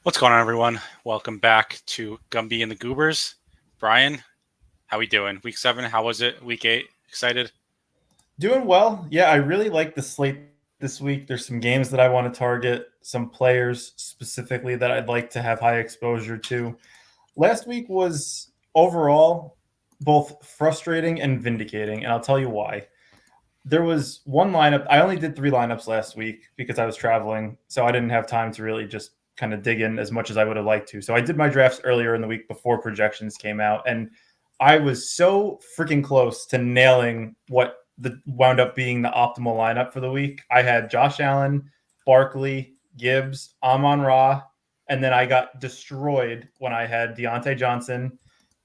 What's going on, everyone? Welcome back to Gumby and the Goobers. Brian, how we doing? Week 7, how was it? Week 8, excited? Doing well. Yeah, I really like the slate this week. There's some games that I want to target, some players specifically that I'd like to have high exposure to. Last week was overall both frustrating and vindicating, and I'll tell you why. There was one lineup. I only did 3 lineups last week because I was traveling, so I didn't have time to really just kind of dig in as much as I would have liked to. So I did my drafts earlier in the week before projections came out, and I was so freaking close to nailing what wound up being the optimal lineup for the week. I had Josh Allen, Barkley, Gibbs, Amon Ra, and then I got destroyed when I had Deontay Johnson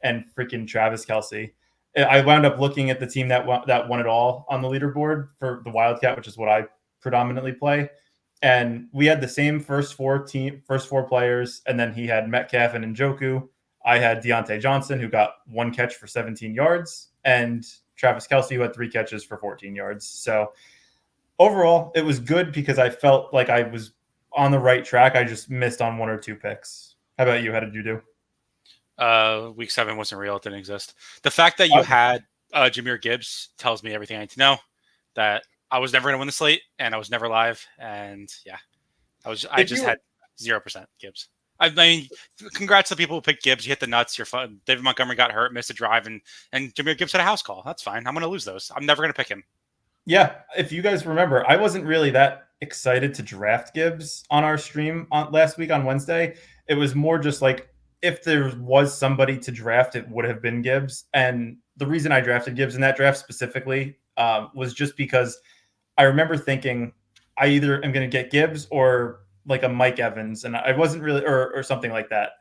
and freaking Travis Kelce. I wound up looking at the team that won it all on the leaderboard for the Wildcat, which is what I predominantly play. And we had the same first four players, and then he had Metcalf and Njoku. I had Deontay Johnson, who got 1 catch for 17 yards, and Travis Kelce, who had 3 catches for 14 yards. So overall, it was good because I felt like I was on the right track. I just missed on 1 or 2 picks. How about you? How did you do? Week 7 wasn't real. It didn't exist. The fact that you had Jahmyr Gibbs tells me everything I need to know, that I was never going to win the slate, and I was never live. And yeah, I just had 0% Gibbs. I mean, congrats to people who picked Gibbs. You hit the nuts. You're fun. David Montgomery got hurt, missed a drive, and Jahmyr Gibbs had a house call. That's fine. I'm going to lose those. I'm never going to pick him. Yeah, if you guys remember, I wasn't really that excited to draft Gibbs on our stream last week on Wednesday. It was more just like if there was somebody to draft, it would have been Gibbs. And the reason I drafted Gibbs in that draft specifically was just because I remember thinking I either am going to get Gibbs or like a Mike Evans, and I wasn't really, or something like that.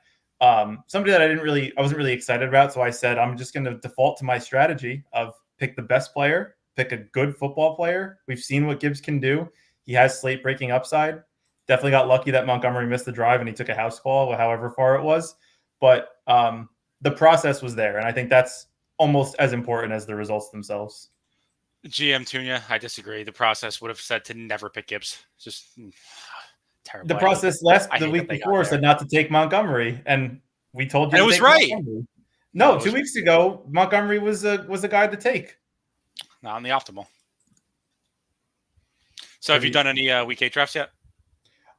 Somebody that I wasn't really excited about. So I said, I'm just going to default to my strategy of pick the best player, pick a good football player. We've seen what Gibbs can do. He has slate breaking upside. Definitely got lucky that Montgomery missed the drive and he took a house call, however far it was. But the process was there, and I think that's almost as important as the results themselves. GM Tunia, I disagree. The process would have said to never pick Gibbs. Just terrible. The process the week before said not to take Montgomery, and we told you and to it was take right. Montgomery. No, 2 weeks ago, Montgomery was a guy to take. Not on the optimal. So have you done any week 8 drafts yet?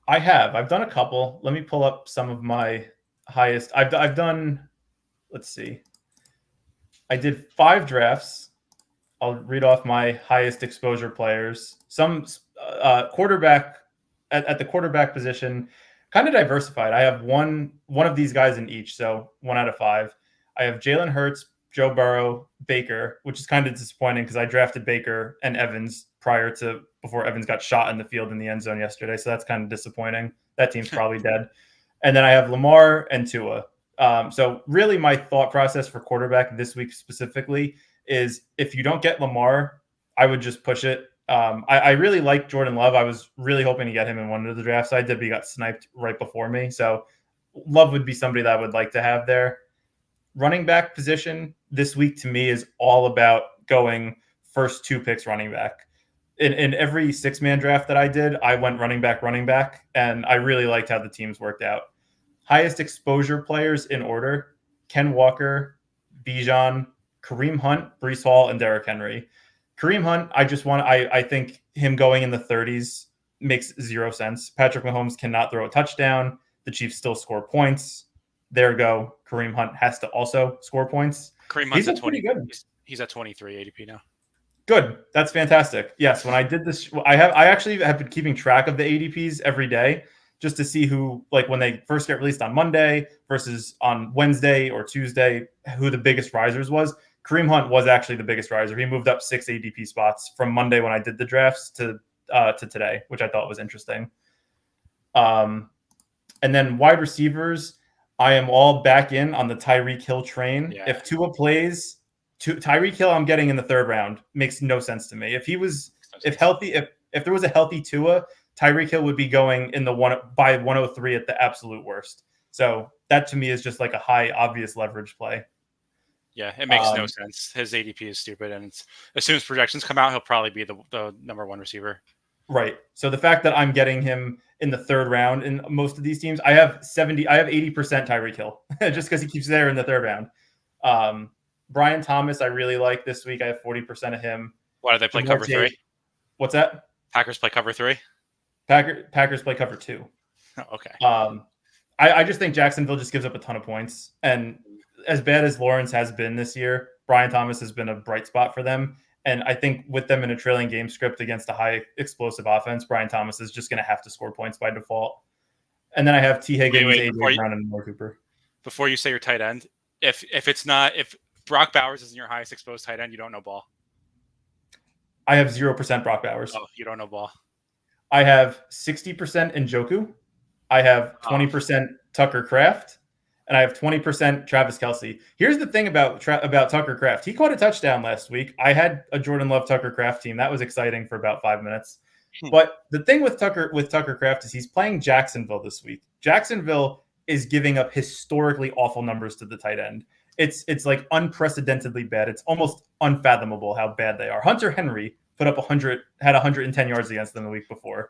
I have. I've done a couple. Let me pull up some of my highest. I've done, let's see. I did 5 drafts. I'll read off my highest exposure players. Some quarterback at the quarterback position, kind of diversified. I have one of these guys in each, so 1 out of 5. I have Jalen Hurts, Joe Burrow, Baker, which is kind of disappointing because I drafted Baker and Evans before Evans got shot in the field in the end zone yesterday. So that's kind of disappointing. That team's probably dead. And then I have Lamar and Tua. So really my thought process for quarterback this week specifically is if you don't get Lamar, I would just push it. I really like Jordan Love. I was really hoping to get him in one of the drafts I did, but he got sniped right before me. So Love would be somebody that I would like to have there. Running back position this week to me is all about going first 2 picks running back. In every 6-man draft that I did, I went running back, and I really liked how the teams worked out. Highest exposure players in order: Ken Walker, Bijan, Kareem Hunt, Breece Hall, and Derrick Henry. Kareem Hunt, I think him going in the 30s makes 0 sense. Patrick Mahomes cannot throw a touchdown. The Chiefs still score points. There we go. Kareem Hunt has to also score points. Kareem Hunt's at 20. He's at 23 ADP now. Good. That's fantastic. Yes, when I did this, I actually have been keeping track of the ADPs every day just to see who, like when they first get released on Monday versus on Wednesday or Tuesday, who the biggest risers was. Kareem Hunt was actually the biggest riser. He moved up 6 ADP spots from Monday when I did the drafts to today, which I thought was interesting. And then wide receivers, I am all back in on the Tyreek Hill train. Yeah. If Tua plays, Tyreek Hill I'm getting in the 3rd round makes no sense to me. If there was a healthy Tua, Tyreek Hill would be going in the by 103 at the absolute worst. So that to me is just like a high obvious leverage play. Yeah, it makes no sense. His ADP is stupid, and as soon as projections come out, he'll probably be the number 1 receiver. Right. So the fact that I'm getting him in the third round in most of these teams. I have 80% Tyreek Hill just because he keeps there in the third round. Brian Thomas, I really like this week. I have 40% of him. Why do they play cover 3? What's that? Packers play cover 3? Packers play cover 2. Oh, okay. I just think Jacksonville just gives up a ton of points. And as bad as Lawrence has been this year, Brian Thomas has been a bright spot for them. And I think with them in a trailing game script against a high explosive offense, Brian Thomas is just going to have to score points by default. And then I have T. Higgins, AJ Brown, and Amari Cooper. Before you say your tight end, if Brock Bowers isn't your highest exposed tight end, you don't know ball. I have 0% Brock Bowers. Oh, you don't know ball. I have 60% Njoku. I have 20% Tucker Kraft. And I have 20% Travis Kelce. Here's the thing about Tucker Kraft. He caught a touchdown last week. I had a Jordan Love Tucker Kraft team. That was exciting for about 5 minutes. But the thing with Tucker Kraft is he's playing Jacksonville this week. Jacksonville is giving up historically awful numbers to the tight end. It's like unprecedentedly bad. It's almost unfathomable how bad they are. Hunter Henry put up 110 yards against them the week before.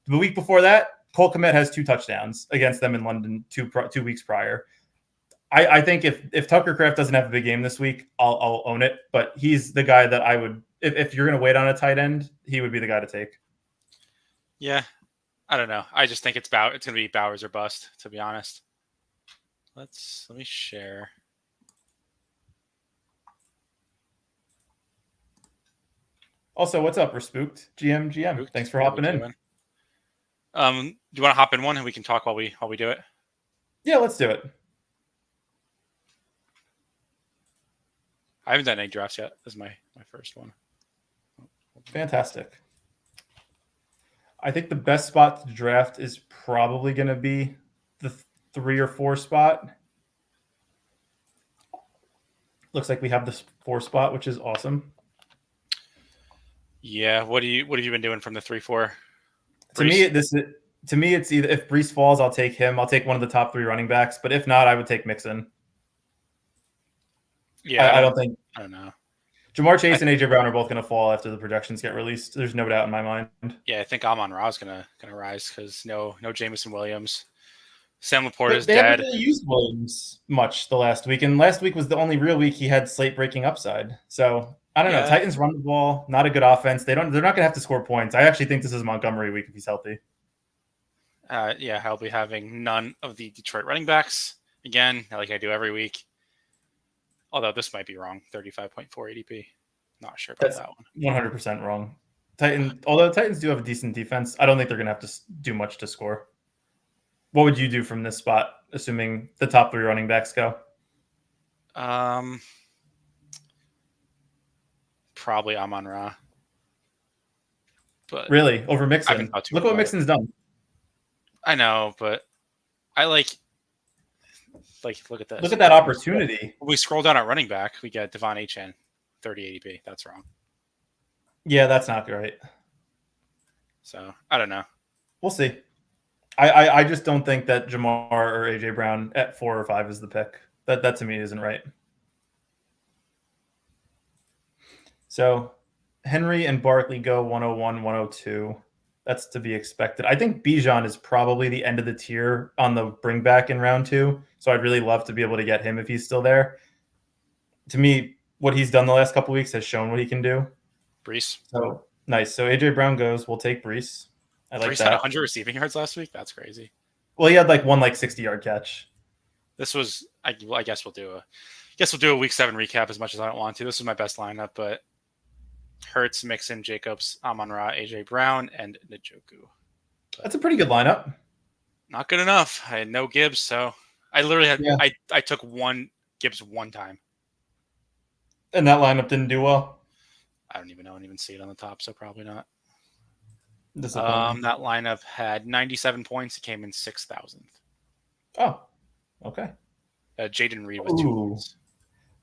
The week before that, Cole Kmet has 2 touchdowns against them in London 2 weeks prior. I think if Tucker Kraft doesn't have a big game this week, I'll own it. But he's the guy that I would, if you're going to wait on a tight end, he would be the guy to take. Yeah, I don't know. I just think it's going to be Bowers or bust, to be honest. Let me share. Also, what's up? We're spooked. GM. Thanks for hopping in. Do you want to hop in one and we can talk while we do it? Yeah, let's do it. I haven't done any drafts yet. This is my first one. Fantastic. I think the best spot to draft is probably going to be the 3 or 4 spot. Looks like we have this 4 spot, which is awesome. Yeah. What have you been doing from the 3-4? To me, it's either if Brees falls, I'll take him. I'll take one of the top 3 running backs. But if not, I would take Mixon. Yeah, I don't know. Jamar Chase and AJ Brown are both going to fall after the projections get released. There's no doubt in my mind. Yeah, I think Amon-Ra is gonna rise because no Jameson Williams. Sam Laporta is they dead. Haven't really used Williams much the last week, and last week was the only real week he had slate breaking upside. So I don't know. Titans run the ball, not a good offense. They're not going to have to score points. I actually think this is Montgomery week if he's healthy. Yeah, I'll be having none of the Detroit running backs again, like I do every week. Although this might be wrong, 35.4 ADP. Not sure about that one. 100% wrong. Although Titans do have a decent defense, I don't think they're going to have to do much to score. What would you do from this spot, assuming the top 3 running backs go? Probably Amon-Ra. But really? Over Mixon? Look what Mixon's done. I know, but I like look at this. Look at that opportunity. When we scroll down at running back, we get Devon Achane, 30 ADP. That's wrong. Yeah, that's not great. So I don't know. We'll see. I just don't think that Jamar or AJ Brown at 4 or 5 is the pick. That to me isn't right. So Henry and Barkley go 101, 102. That's to be expected. I think Bijan is probably the end of the tier on the bring back in round 2. So I'd really love to be able to get him if he's still there. To me, what he's done the last couple of weeks has shown what he can do. Brees. So nice. So AJ Brown goes. We'll take Brees. I like Brees that. had 100 receiving yards last week. That's crazy. Well, he had one 60-yard catch. This was. I guess we'll do a week 7 recap as much as I don't want to. This is my best lineup, but Hurts, Mixon, Jacobs, Amon-Ra, AJ Brown, and Njoku. That's a pretty good lineup. Not good enough. I had no Gibbs, so I literally had. Yeah. I took one Gibbs one time, and that lineup didn't do well. I don't even know. I didn't even see it on the top, so probably not. That lineup had 97 points. It came in 6,000th. Oh, okay. Jaden Reed with 2 points.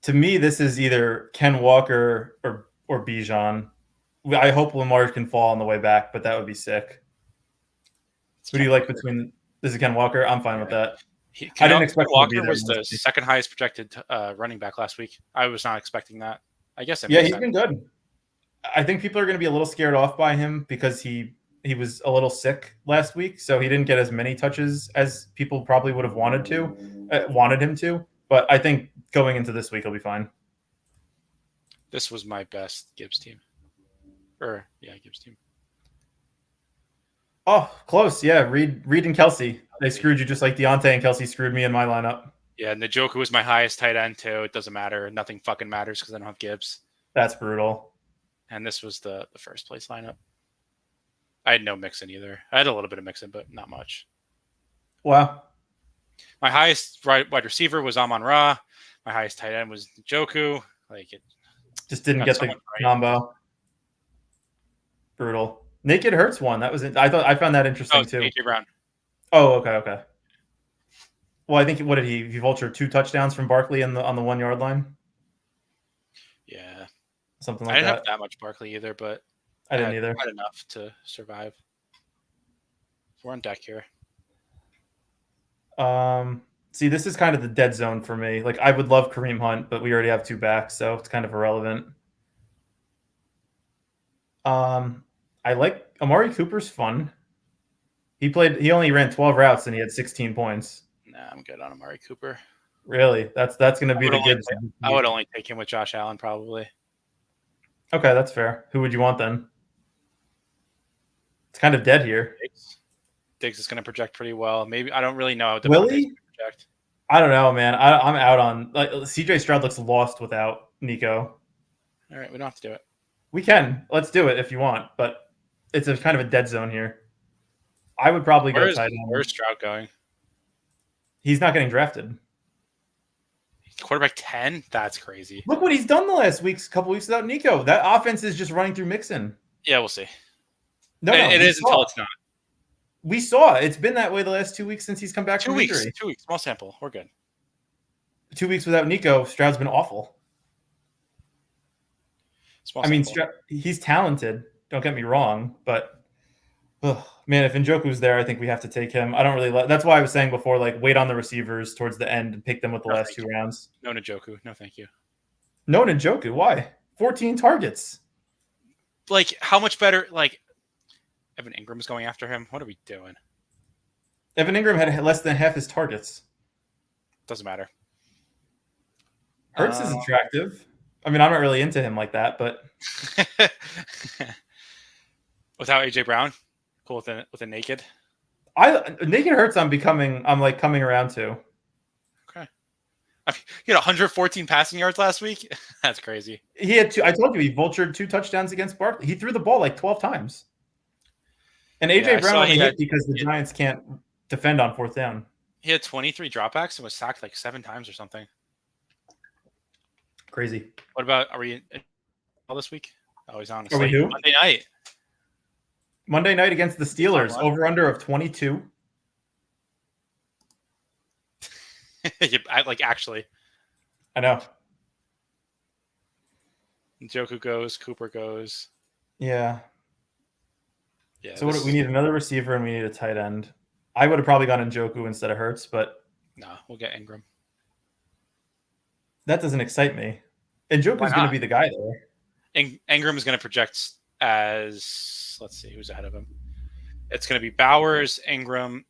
To me, this is either Ken Walker or Bijan. I hope Lamar can fall on the way back, but that would be sick. Who do you like between? This is Ken Walker. I'm fine with that. I didn't expect Walker was the second highest projected running back last week. I was not expecting that. I guess. Yeah, he's been good. I think people are going to be a little scared off by him because he he was a little sick last week, so he didn't get as many touches as people probably would have wanted him to. But I think going into this week, he'll be fine. This was my best Gibbs team. Gibbs team. Oh, close. Yeah, Reed and Kelsey. They screwed you just like Deontay and Kelsey screwed me in my lineup. Yeah, and Njoku was my highest tight end too. It doesn't matter. Nothing fucking matters because I don't have Gibbs. That's brutal. And this was the first place lineup. I had no Mixon either. I had a little bit of Mixon, but not much. Wow. My highest wide receiver was Amon-Ra. My highest tight end was Njoku. Like it just didn't get the combo. Brutal. Naked Hurts won. That was it. I found that interesting too. AJ Brown. Oh, okay. Well, I think what did he vultured 2 touchdowns from Barkley on the 1 yard line? Yeah. Something like that. I didn't that. have that much Barkley either, but I didn't either. Had enough to survive. We're on deck here. See, this is kind of the dead zone for me. Like, I would love Kareem Hunt, but we already have 2 backs, so it's kind of irrelevant. I like Amari Cooper's fun. He only ran 12 routes and he had 16 points. Nah, I'm good on Amari Cooper. Really? That's going to be the Gibbs. I would only take him with Josh Allen probably. Okay, that's fair. Who would you want then? It's kind of dead here. Diggs is going to project pretty well. Maybe I don't really know how Will he? Project. I don't know, man. I'm out on CJ Stroud looks lost without Nico. All right, we don't have to do it. We can. Let's do it if you want, but it's a kind of a dead zone here. I would probably go tight end. Where's Stroud going? He's not getting drafted. Quarterback 10? That's crazy. Look what he's done the last couple weeks without Nico. That offense is just running through Mixon. Yeah, we'll see. No, it is until it's not. We saw it's been that way the last 2 weeks since he's come back from injury. 2 weeks, small sample. We're good. 2 weeks without Nico, Stroud's been awful. He's talented. Don't get me wrong, but man, if Njoku's there, I think we have to take him. I don't really. That's why I was saying before, like wait on the receivers towards the end and pick them with the last 2 rounds. No Njoku. No, thank you. No Njoku. Why? 14 targets. Like how much better? Like Evan Ingram's going after him. What are we doing? Evan Ingram had less than half his targets. Doesn't matter. Hurts is attractive. I mean, I'm not really into him like that, but without AJ Brown, cool with a naked. Naked Hurts. I'm coming around to. Okay. I mean, he had 114 passing yards last week. That's crazy. He had 2. I told you he vultured 2 touchdowns against Barkley. He threw the ball like 12 times. And AJ Brown only hit because the Giants can't defend on 4th down. He had 23 dropbacks and was sacked like 7 times or something. Crazy. What about, are we in all this week? Oh, he's on a slate. Monday night. Monday night against the Steelers. Over under of 22. Actually. I know. Njoku goes, Cooper goes. Yeah. Yeah. So we need another receiver and we need a tight end. I would have probably gone Njoku instead of Hurts, but no, we'll get Ingram. That doesn't excite me. Njoku's going to be the guy there. Ingram is going to project as, let's see who's ahead of him. It's going to be Bowers, Ingram,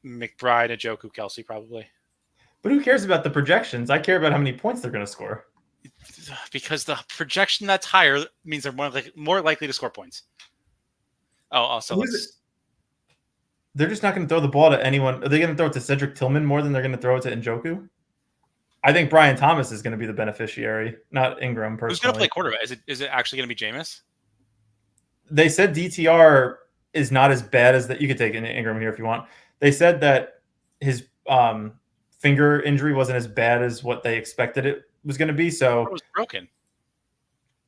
McBride, Njoku, Kelsey probably. But who cares about the projections? I care about how many points they're going to score. Because the projection that's higher means they're more likely to score points. Oh, also they're just not going to throw the ball to anyone. Are they going to throw it to Cedric Tillman more than they're going to throw it to Njoku? I think Brian Thomas is going to be the beneficiary, not Ingram personally. Who's going to play quarterback? Is it actually going to be Jameis? They said DTR is not as bad as that. You could take Ingram here if you want. They said that his finger injury wasn't as bad as what they expected it was going to be. So it was broken.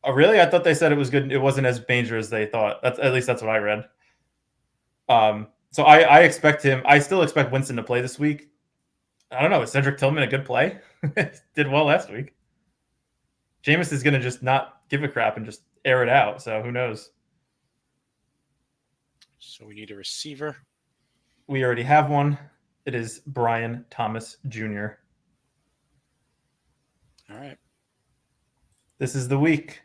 Oh, really? I thought they said it was good. It wasn't as dangerous as they thought. At least that's what I read. So I expect him. I still expect Winston to play this week. I don't know. Is Cedric Tillman a good play? Did well last week. Jameis is going to just not give a crap and just air it out. So who knows? So we need a receiver. We already have one. It is Brian Thomas Jr. All right. This is the week.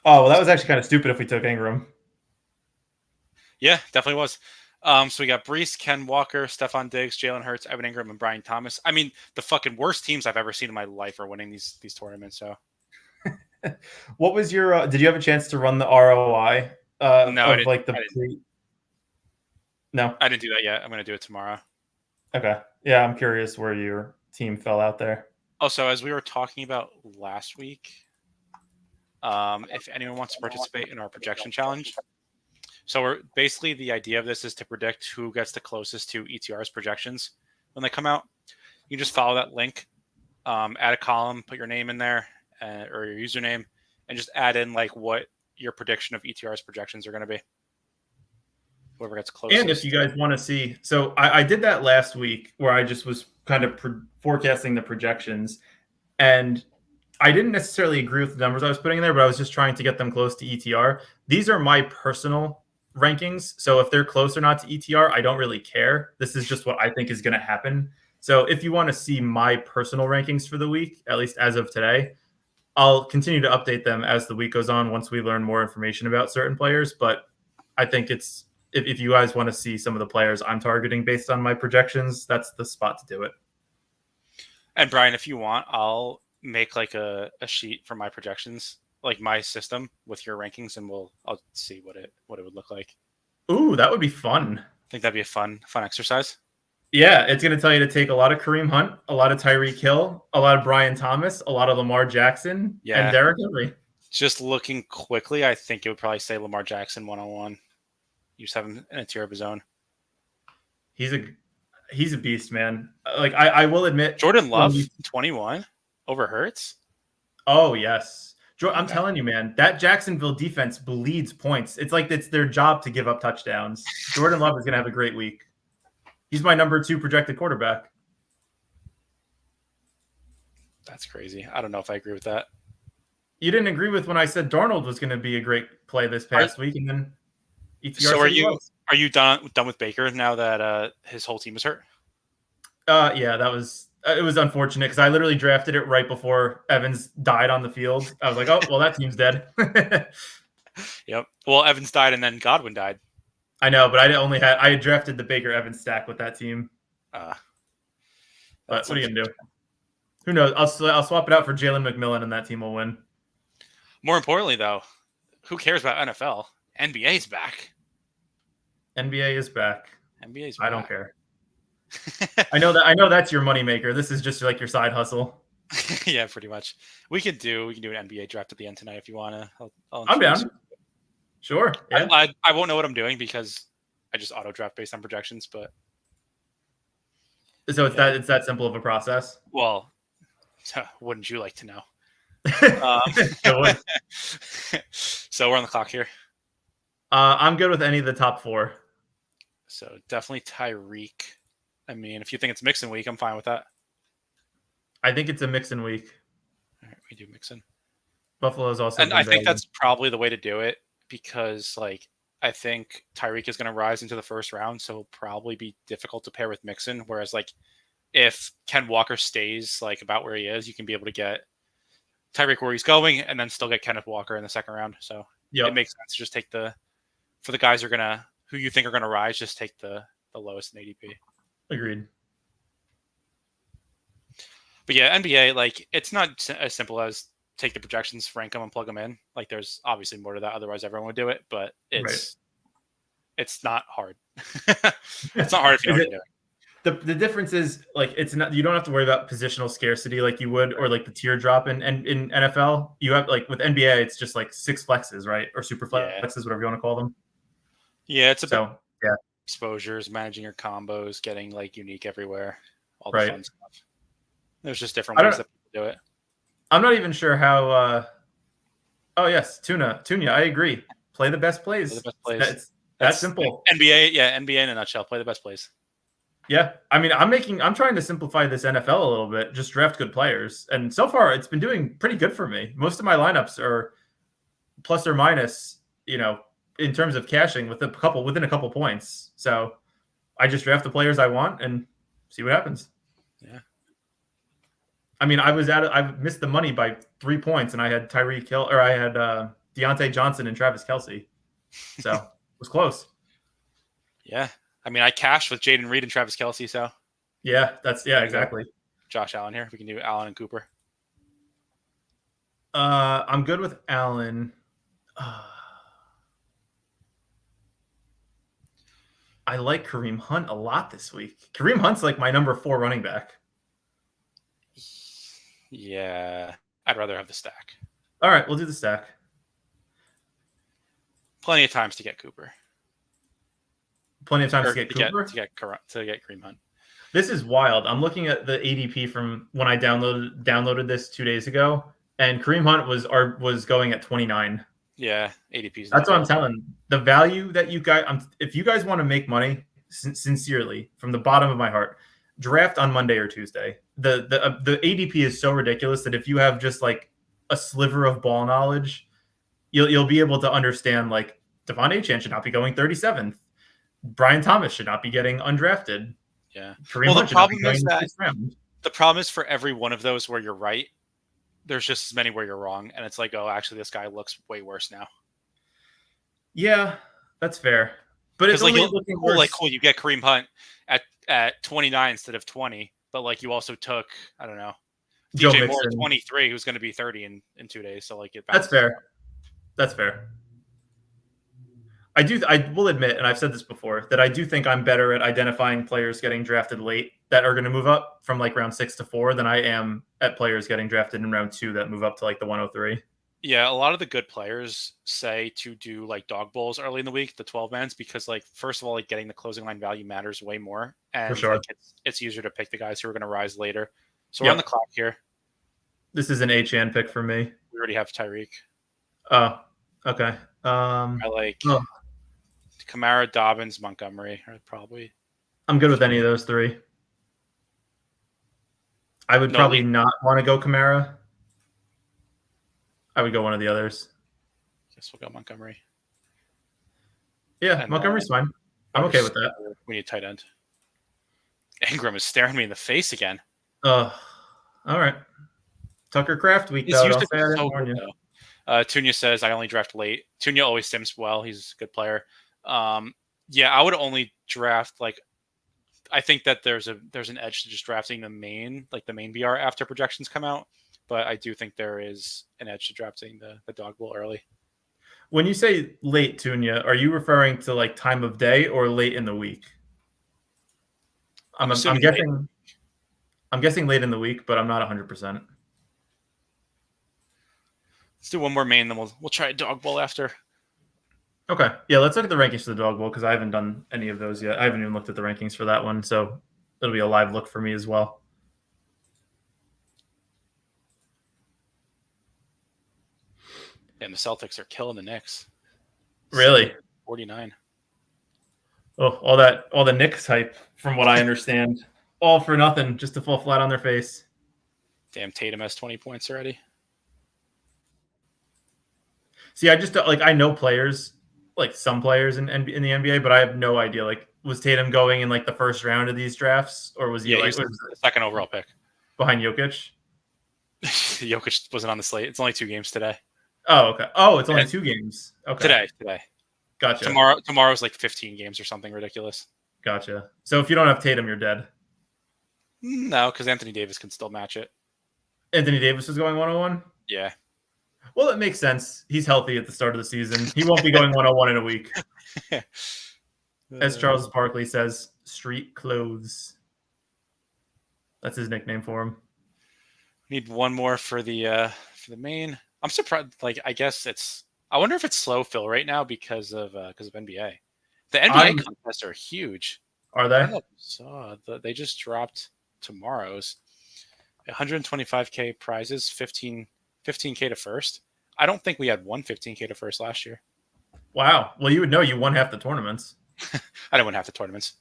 Oh, well, that was actually kind of stupid if we took Ingram. Yeah, definitely was. So we got Brees, Ken Walker, Stephon Diggs, Jalen Hurts, Evan Ingram, and Brian Thomas. I mean, the fucking worst teams I've ever seen in my life are winning these tournaments. So What was your? Did you have a chance to run the ROI no, I of didn't. like the pre? No. I didn't do that yet. I'm gonna do it tomorrow. Okay. Yeah, I'm curious where your team fell out there. Also, as we were talking about last week, if anyone wants to participate in our projection challenge, so we're basically the idea of this is to predict who gets the closest to ETR's projections when they come out. You just follow that link, add a column, put your name in there or your username, and just add in like what your prediction of ETR's projections are going to be. Whoever gets closest. And if you guys want to see, so I did that last week where I just was kind of forecasting the projections, and I didn't necessarily agree with the numbers I was putting in there, but I was just trying to get them close to ETR. These are my personal rankings. So if they're close or not to ETR, I don't really care. This is just what I think is going to happen. So if you want to see my personal rankings for the week, at least as of today, I'll continue to update them as the week goes on once we learn more information about certain players. But I think it's, if you guys want to see some of the players I'm targeting based on my projections, that's the spot to do it. And Brian, if you want, I'll make like a sheet for my projections, like my system with your rankings, and I'll see what it would look like. Ooh, that would be fun. I think that'd be a fun exercise. Yeah, it's going to tell you to take a lot of Kareem Hunt, a lot of Tyreek Hill, a lot of Brian Thomas, a lot of Lamar Jackson, and Derrick Henry. Just looking quickly, I think it would probably say Lamar Jackson 101. You just have him in a tier of his own. He's a beast, man. Like I will admit, Jordan Love 21 over Hurts. Oh yes, I'm telling you, man. That Jacksonville defense bleeds points. It's like it's their job to give up touchdowns. Jordan Love is going to have a great week. He's my number 2 projected quarterback. That's crazy. I don't know if I agree with that. You didn't agree with when I said Darnold was going to be a great play this past week, and then ETR. So are you done with Baker now that his whole team is hurt? Yeah, that was it was unfortunate because I literally drafted it right before Evans died on the field. I was like, oh well, that team's dead. Yep. Well, Evans died and then Godwin died. I know, but I had drafted the Baker Evans stack with that team. But what are you gonna do? Who knows? I'll swap it out for Jalen McMillan, and that team will win. More importantly, though, who cares about NFL? NBA's back. NBA is back. NBA's back. I don't care. I know that's your moneymaker. This is just like your side hustle. Yeah, pretty much. We can do an NBA draft at the end tonight if you want to. I'm down. Sure. Yeah. I won't know what I'm doing because I just auto draft based on projections, but so it's that simple of a process. Well, wouldn't you like to know? So we're on the clock here. I'm good with any of the top 4. So definitely Tyreek. I mean, if you think it's Mixon week, I'm fine with that. I think it's a Mixon week. All right, we do Mixon. Buffalo's also, and I think that's probably the way to do it because, like, I think Tyreek is going to rise into the first round, so it'll probably be difficult to pair with Mixon. Whereas, like, if Ken Walker stays like about where he is, you can be able to get Tyreek where he's going, and then still get Kenneth Walker in the second round. So It makes sense to just take for the guys who you think are gonna rise, just take the lowest in ADP. Agreed. But yeah, NBA, like, it's not as simple as take the projections, rank them, and plug them in. Like, there's obviously more to that. Otherwise, everyone would do it. But it's not hard. It's not hard if you know what you're doing. The difference is, like, it's not, you don't have to worry about positional scarcity like you would, or like the teardrop in NFL. You have, like, with NBA, it's just like 6 flexes, right? Or super flexes, whatever you want to call them. Yeah, it's about exposures, managing your combos, getting like unique everywhere, all the fun stuff. There's just different ways that people do it. I'm not even sure how. Oh yes, Tuna. I agree. Play the best plays. Play the best plays. That's simple. NBA, NBA in a nutshell. Play the best plays. Yeah, I mean, I'm trying to simplify this NFL a little bit. Just draft good players, and so far it's been doing pretty good for me. Most of my lineups are plus or minus, in terms of cashing within a couple points. So I just draft the players I want and see what happens. Yeah. I mean, I missed the money by 3 points, and I had Tyreek Hill, or I had Deontay Johnson and Travis Kelce. So it was close. Yeah. I mean, I cashed with Jaden Reed and Travis Kelce, so. Yeah, exactly. Josh Allen here. We can do Allen and Cooper. I'm good with Allen. I like Kareem Hunt a lot this week. Kareem Hunt's like my number 4 running back. Yeah. I'd rather have the stack. All right, we'll do the stack. Plenty of times to get Cooper. Plenty of times to get Cooper? To get Kareem Hunt. This is wild. I'm looking at the ADP from when I downloaded this 2 days ago, and Kareem Hunt was going at 29. Yeah, ADP's. That's what I'm telling. The value that you guys, if you guys want to make money, sincerely, from the bottom of my heart, draft on Monday or Tuesday. The ADP is so ridiculous that if you have just like a sliver of ball knowledge, you'll be able to understand like Devon Achane should not be going 37th. Brian Thomas should not be getting undrafted. Yeah. Kareem Hunt the problem is that the problem is for every one of those where you're right, there's just as many where you're wrong, and it's like, oh, actually, this guy looks way worse now. Yeah, that's fair. But it's only looking worse. Like, cool, you get Kareem Hunt at 29 instead of 20, but like you also took, I don't know, DJ Moore at 23, who's going to be 30 in 2 days. So like that's fair. That's fair. I will admit, and I've said this before, that I do think I'm better at identifying players getting drafted late that are going to move up from like round 6 to 4 than I am at players getting drafted in round 2 that move up to like the 103. Yeah, a lot of the good players say to do like dog bowls early in the week, the 12-mans, because like first of all, like getting the closing line value matters way more, and for sure. Like, it's easier to pick the guys who are going to rise later. So we're on the clock here. This is an Achane pick for me. We already have Tyreek. Oh, okay. I like Kamara, Dobbins, Montgomery, probably. I'm good with any of those 3. I would probably not want to go Kamara. I would go one of the others. Guess we'll go Montgomery. Yeah, and Montgomery's fine. I'm okay with that. We need tight end. Ingram is staring me in the face again. All right. Tucker Craft week, though. Don't say I didn't warn you. Tunya says, I only draft late. Tunya always sims well. He's a good player. Yeah, I would only draft like I think that there's an edge to just drafting the main BR after projections come out, but I do think there is an edge to drafting the dog bowl early. When you say late, Tunya, are you referring to like time of day or late in the week? I'm guessing late in the week, but I'm not 100%. Let's do one more main, then we'll try a dog bowl after. Okay. Yeah, let's look at the rankings for the dog bowl because I haven't done any of those yet. I haven't even looked at the rankings for that one, so it'll be a live look for me as well. And the Celtics are killing the Knicks. Really? 49. Oh, all the Knicks hype, from what I understand. All for nothing, just to fall flat on their face. Damn, Tatum has 20 points already. See, I just I know players, like some players in the NBA, but I have no idea. Like, was Tatum going in like the first round of these drafts, or was he he was the second overall pick behind Jokic? Jokic wasn't on the slate. It's only 2 games today. Oh, okay. Oh, it's only 2 games. Okay. Today. Gotcha. Tomorrow's like 15 games or something ridiculous. Gotcha. So if you don't have Tatum, you're dead. No, because Anthony Davis can still match it. Anthony Davis is going 101? Yeah. Well, it makes sense. He's healthy at the start of the season. He won't be going 101 in a week. As Charles Barkley says, street clothes. That's his nickname for him. Need one more for the main. I'm surprised. Like, I guess I wonder if it's slow fill right now because of NBA. The NBA contests are huge. Are they? I saw they just dropped tomorrow's 125K prizes, 15K to first. I don't think we had one 15K to first last year. Wow. Well, you would know you won half the tournaments. I didn't win half the tournaments.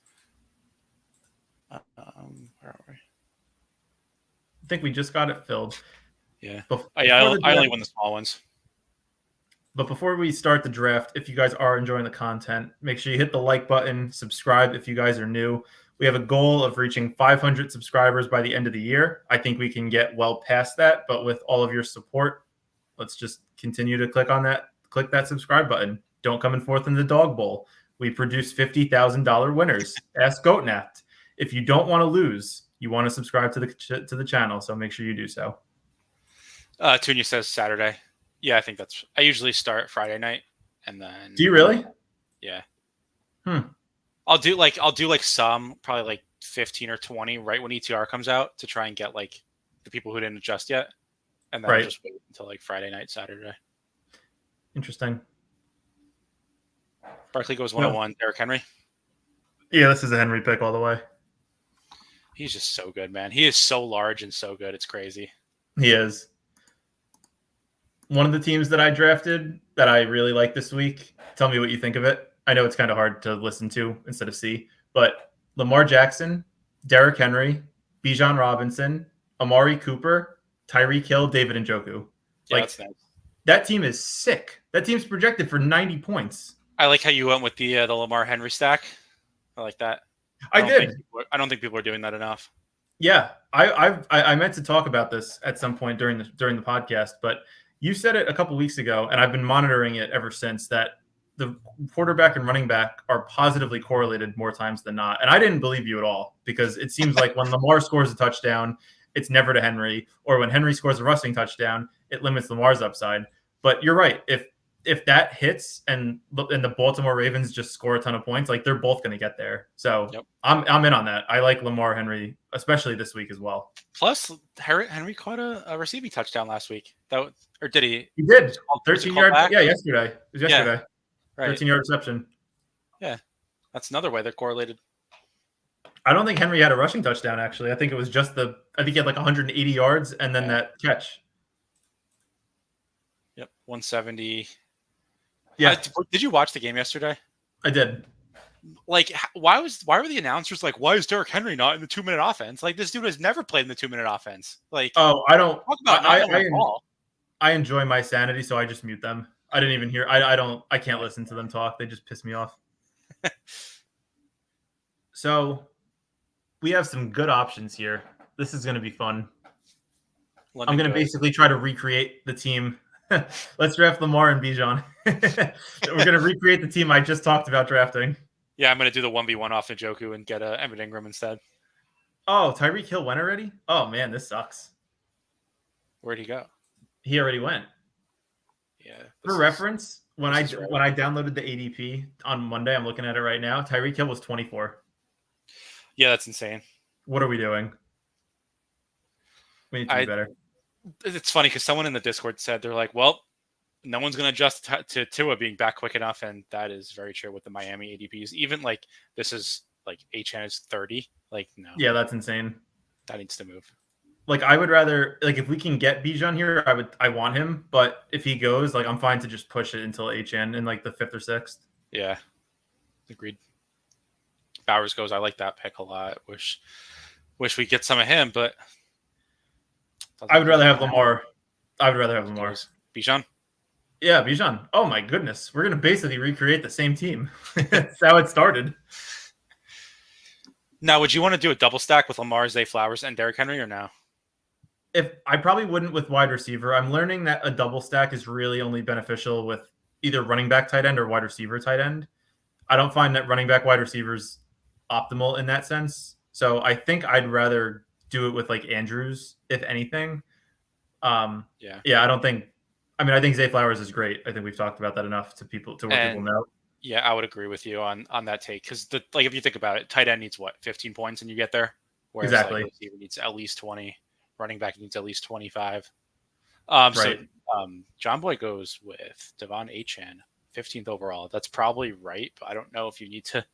Where are we? I think we just got it filled. Yeah. I only won the small ones. But before we start the draft, if you guys are enjoying the content, make sure you hit the like button, subscribe if you guys are new. We have a goal of reaching 500 subscribers by the end of the year. I think we can get well past that, but with all of your support, let's just continue to click that subscribe button. Don't come in fourth in the dog bowl. We produce $50,000 winners. Ask GoatNapt. If you don't want to lose, you want to subscribe to the channel, so make sure you do so. Tunya says Saturday. Yeah, I think I usually start Friday night, and then. Do you really? Yeah. Hmm. I'll do like some, probably like 15 or 20 right when ETR comes out to try and get like the people who didn't adjust yet, and then I'll just wait until like Friday night, Saturday. Interesting. Barkley goes 101. Derrick Henry. Yeah, this is a Henry pick all the way. He's just so good, man. He is so large and so good. It's crazy. He is. One of the teams that I drafted that I really like this week. Tell me what you think of it. I know it's kind of hard to listen to instead of see, but Lamar Jackson, Derrick Henry, Bijan Robinson, Amari Cooper, Tyreek Hill, David Njoku. Yeah, that's nice. That team is sick. That team's projected for 90 points. I like how you went with the Lamar Henry stack. I like that. I did. I don't think people are doing that enough. Yeah, I meant to talk about this at some point during the podcast, but you said it a couple weeks ago, and I've been monitoring it ever since, that the quarterback and running back are positively correlated more times than not. And I didn't believe you at all, because it seems like when Lamar scores a touchdown, it's never to Henry, or when Henry scores a rushing touchdown, it limits Lamar's upside. But you're right. If that hits and the Baltimore Ravens just score a ton of points, like, they're both going to get there. So yep. I'm in on that. I like Lamar Henry, especially this week as well. Plus, Henry caught a receiving touchdown last week. Or did he? He did. 13-yard. Yeah, yesterday. It was yesterday. Yeah. Right. 13-yard reception. Yeah, that's another way they're correlated. I don't think Henry had a rushing touchdown, actually. I think it was just I think he had like 180 yards and then that catch. Yep, 170. Yeah. Did you watch the game yesterday? I did. Like, why were the announcers like, why is Derrick Henry not in the 2-minute offense? Like, this dude has never played in the 2-minute offense. Like, oh, I don't. Talk about I enjoy my sanity, so I just mute them. I didn't even hear. I can't listen to them talk. They just piss me off. So we have some good options here. This is going to be fun. I'm going to basically try to recreate the team. Let's draft Lamar and Bijan. We're going to recreate the team I just talked about drafting. Yeah, I'm going to do the 1v1 off Njoku and get Evan Ingram instead. Oh, Tyreek Hill went already? Oh, man, this sucks. Where'd he go? He already went. Yeah. For reference, when I downloaded the ADP on Monday, I'm looking at it right now, Tyreek Hill was 24. Yeah, that's insane. What are we doing? We need to be better. It's funny because someone in the Discord said, they're like, well, no one's going to adjust to Tua being back quick enough. And that is very true with the Miami ADPs. Even like this is like HN is 30. Like, no. Yeah, that's insane. That needs to move. Like, I would rather, like, if we can get Bijan here, I want him. But if he goes, like, I'm fine to just push it until HN in like the 5th or 6th. Yeah. Agreed. Bowers goes, I like that pick a lot. Wish we get some of him, but I would rather have Lamar. Bijan? Yeah, Bijan. Oh my goodness. We're gonna basically recreate the same team. That's how it started. Now, would you want to do a double stack with Lamar, Zay Flowers, and Derrick Henry, or no? If I probably wouldn't with wide receiver. I'm learning that a double stack is really only beneficial with either running back tight end or wide receiver tight end. I don't find that running back wide receivers optimal in that sense. So I think I'd rather do it with like Andrews, if anything. I think Zay Flowers is great. I think we've talked about that enough to people know. Yeah, I would agree with you on that take, because if you think about it, tight end needs what, 15 points and you get there? Whereas exactly. Like, receiver needs at least 20, running back needs at least 25. Right. So John Boy goes with Devon Achane, 15th overall. That's probably right, but I don't know if you need to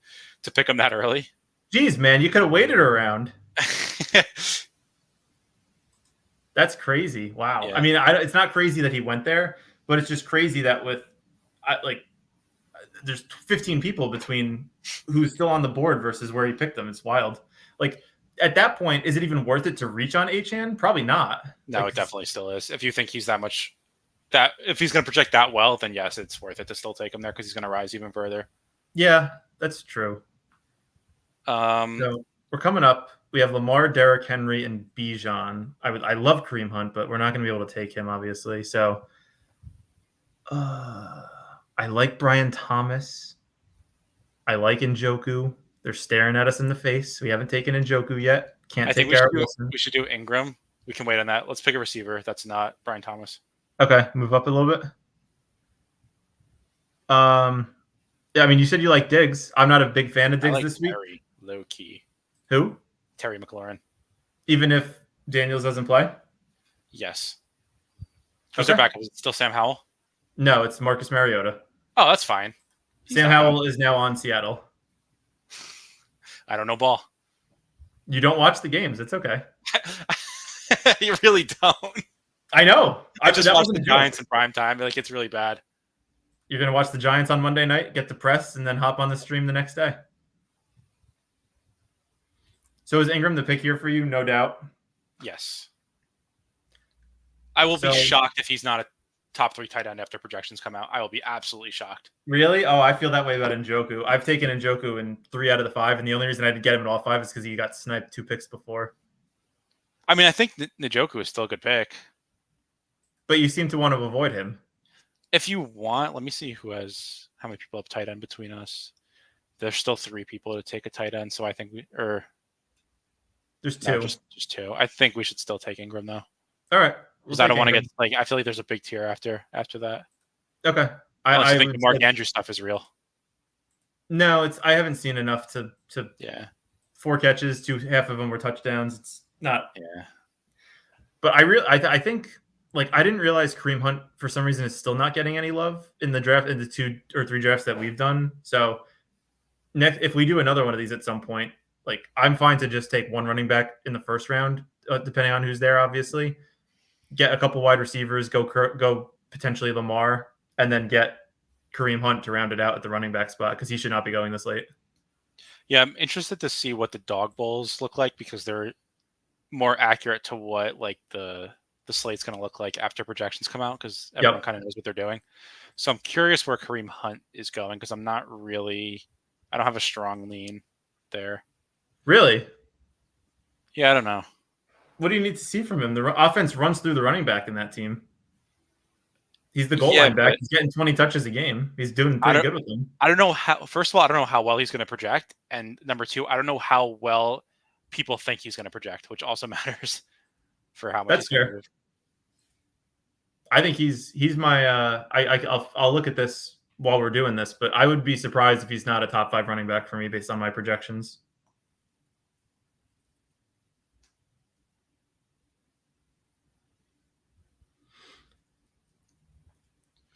pick him that early. Jeez, man, you could have waited around. That's crazy. Wow. Yeah. I mean, it's not crazy that he went there, but it's just crazy that there's 15 people between who's still on the board versus where he picked them. It's wild. Like, at that point, is it even worth it to reach on Achane? Probably not. No, it definitely still is. If you think he's that much, if he's going to project that well, then yes, it's worth it to still take him there because he's going to rise even further. Yeah, that's true. So we're coming up. We have Lamar, Derrick Henry, and Bijan. I love Kareem Hunt, but we're not going to be able to take him, obviously. So I like Brian Thomas. I like Njoku. They're staring at us in the face. We haven't taken Njoku yet. Can't I think take Garrett we Wilson. should do Ingram. We can wait on that. Let's pick a receiver that's not Brian Thomas. Okay, move up a little bit. Yeah, I mean, you said you like Diggs. I'm not a big fan of Diggs this week. Terry, low key. Who? Terry McLaurin. Even if Daniels doesn't play? Yes. Who's their backup? Is it still Sam Howell? No, it's Marcus Mariota. Oh, that's fine. Sam Howell is now on Seattle. I don't know ball. You don't watch the games. It's okay. You really don't. I know. I just watched the Giants in prime time. Like, it's really bad. You're going to watch the Giants on Monday night, get depressed, and then hop on the stream the next day. So is Ingram the pick here for you? No doubt. Yes. I will be shocked if he's not a top 3 tight end after projections come out. I will be absolutely shocked. Really? Oh, I feel that way about Njoku. I've taken Njoku in 3 out of the 5, and the only reason I didn't get him in all 5 is because he got sniped 2 picks before. I mean, I think Njoku is still a good pick. But you seem to want to avoid him. If you want, let me see how many people have tight end between us. There's still 3 people to take a tight end, so I think there's 2. Just 2. I think we should still take Ingram though. All right. Because I don't want to get I feel like there's a big tier after that. Okay. I think the Mark Andrews stuff is real. No, I haven't seen enough to 4 catches, half of them were touchdowns. It's not. Yeah. But I think I didn't realize Kareem Hunt for some reason is still not getting any love in the draft, in the 2 or 3 drafts that we've done. So if we do another one of these at some point, I'm fine to just take 1 running back in the first round, depending on who's there, obviously. Get a couple wide receivers, go potentially Lamar, and then get Kareem Hunt to round it out at the running back spot because he should not be going this late. Yeah, I'm interested to see what the dog bowls look like because they're more accurate to what the slate's going to look like after projections come out because everyone kind of knows what they're doing. So I'm curious where Kareem Hunt is going because I don't have a strong lean there. Really? Yeah, I don't know. What do you need to see from him? The offense runs through the running back in that team. He's the goal line back. He's getting 20 touches a game. He's doing pretty good with them. I don't know how. First of all, I don't know how well he's going to project, and number 2, I don't know how well people think he's going to project, which also matters for how much. That's fair. I think he's my. I'll look at this while we're doing this, but I would be surprised if he's not a top 5 running back for me based on my projections.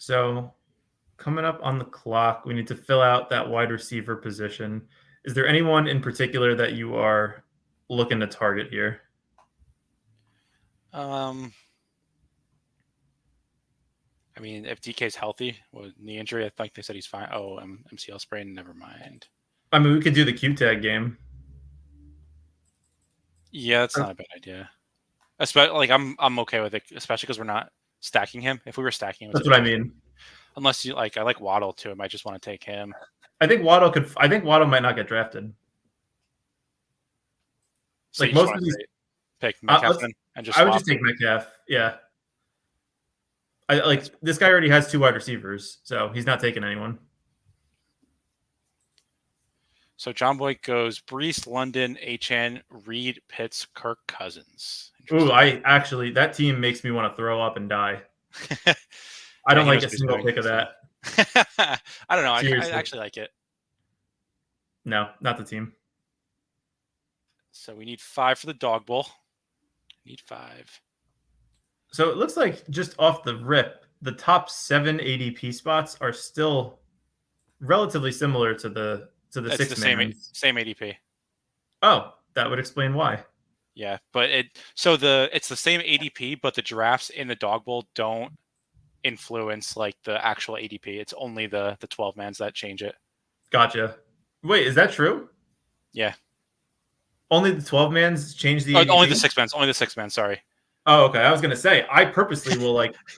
So coming up on the clock, we need to fill out that wide receiver position. Is there anyone in particular that you are looking to target here? I mean, if DK's healthy with knee injury, I think they said he's fine. Oh, MCL sprain. Never mind. I mean, we could do the Q tag game. Yeah, that's not a bad idea. Especially, I'm okay with it, especially because we're not stacking him. If we were stacking him, that's what I mean. Unless I like Waddle too. I might just want to take him. I think Waddle might not get drafted. So most of these pick Metcalf and just. I would just take Metcalf. Yeah. This guy already has 2 wide receivers, so he's not taking anyone. So John Boy goes Brees, London, HN, Reed, Pitts, Kirk Cousins. Ooh, that team makes me want to throw up and die. I don't like a single pick of that. I don't know. I actually like it. No, not the team. So we need 5 for the dog bowl. Need 5. So it looks like just off the rip, the top 7 ADP spots are still relatively similar to the 6 man. Same ADP. Oh, that would explain why. Yeah, but it's the same ADP, but the drafts in the dog bowl don't influence the actual ADP. It's only the 12 mans that change it. Gotcha. Wait, is that true? Yeah. Only the 12 mans change the ADP? Only the 6 mans. Only the 6 mans. Sorry. Oh, okay. I was gonna say I purposely will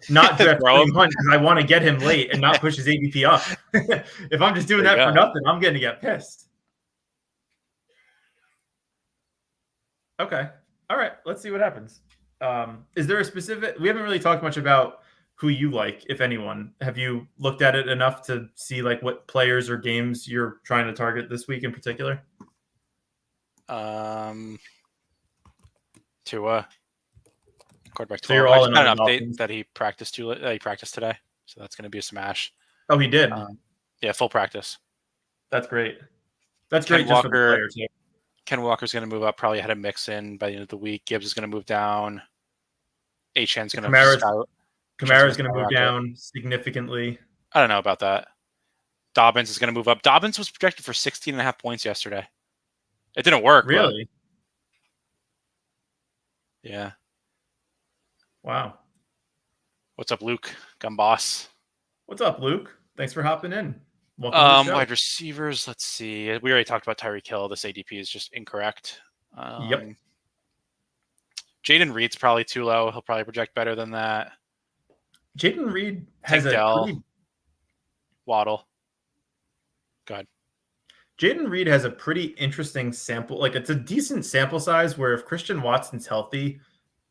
not draft Kareem Hunt because I want to get him late and not push his ADP up. If I'm just doing that for nothing, I'm going to get pissed. Okay. All right. Let's see what happens. Is there a specific? We haven't really talked much about who you like, if anyone. Have you looked at it enough to see like what players or games you're trying to target this week in particular? Tua, quarterback So you're 12. I all just in got on the an update Dolphins. that he practiced today, so that's going to be a smash. Oh, he did. Yeah, full practice. That's great. That's Ken great just for the Walker, players. Yeah. Ken Walker's going to move up. Probably ahead of Mixon by the end of the week. Gibbs is going to move down. Achan's going to Kamara's going to move skyrocket. down significantly. I don't know about that. Dobbins is going to move up. Dobbins was projected for 16.5 points yesterday. It didn't work. Really? But yeah. Wow. What's up, Luke? Gumboss. What's up, Luke? Thanks for hopping in. Welcome to the show. Wide receivers. Let's see. We already talked about Tyreek Hill. This ADP is just incorrect. Yep. Jaden Reed's probably too low. He'll probably project better than that. Jaden Reed has Waddle. Go ahead. Jaden Reed has a pretty interesting sample. Like, it's a decent sample size where if Christian Watson's healthy,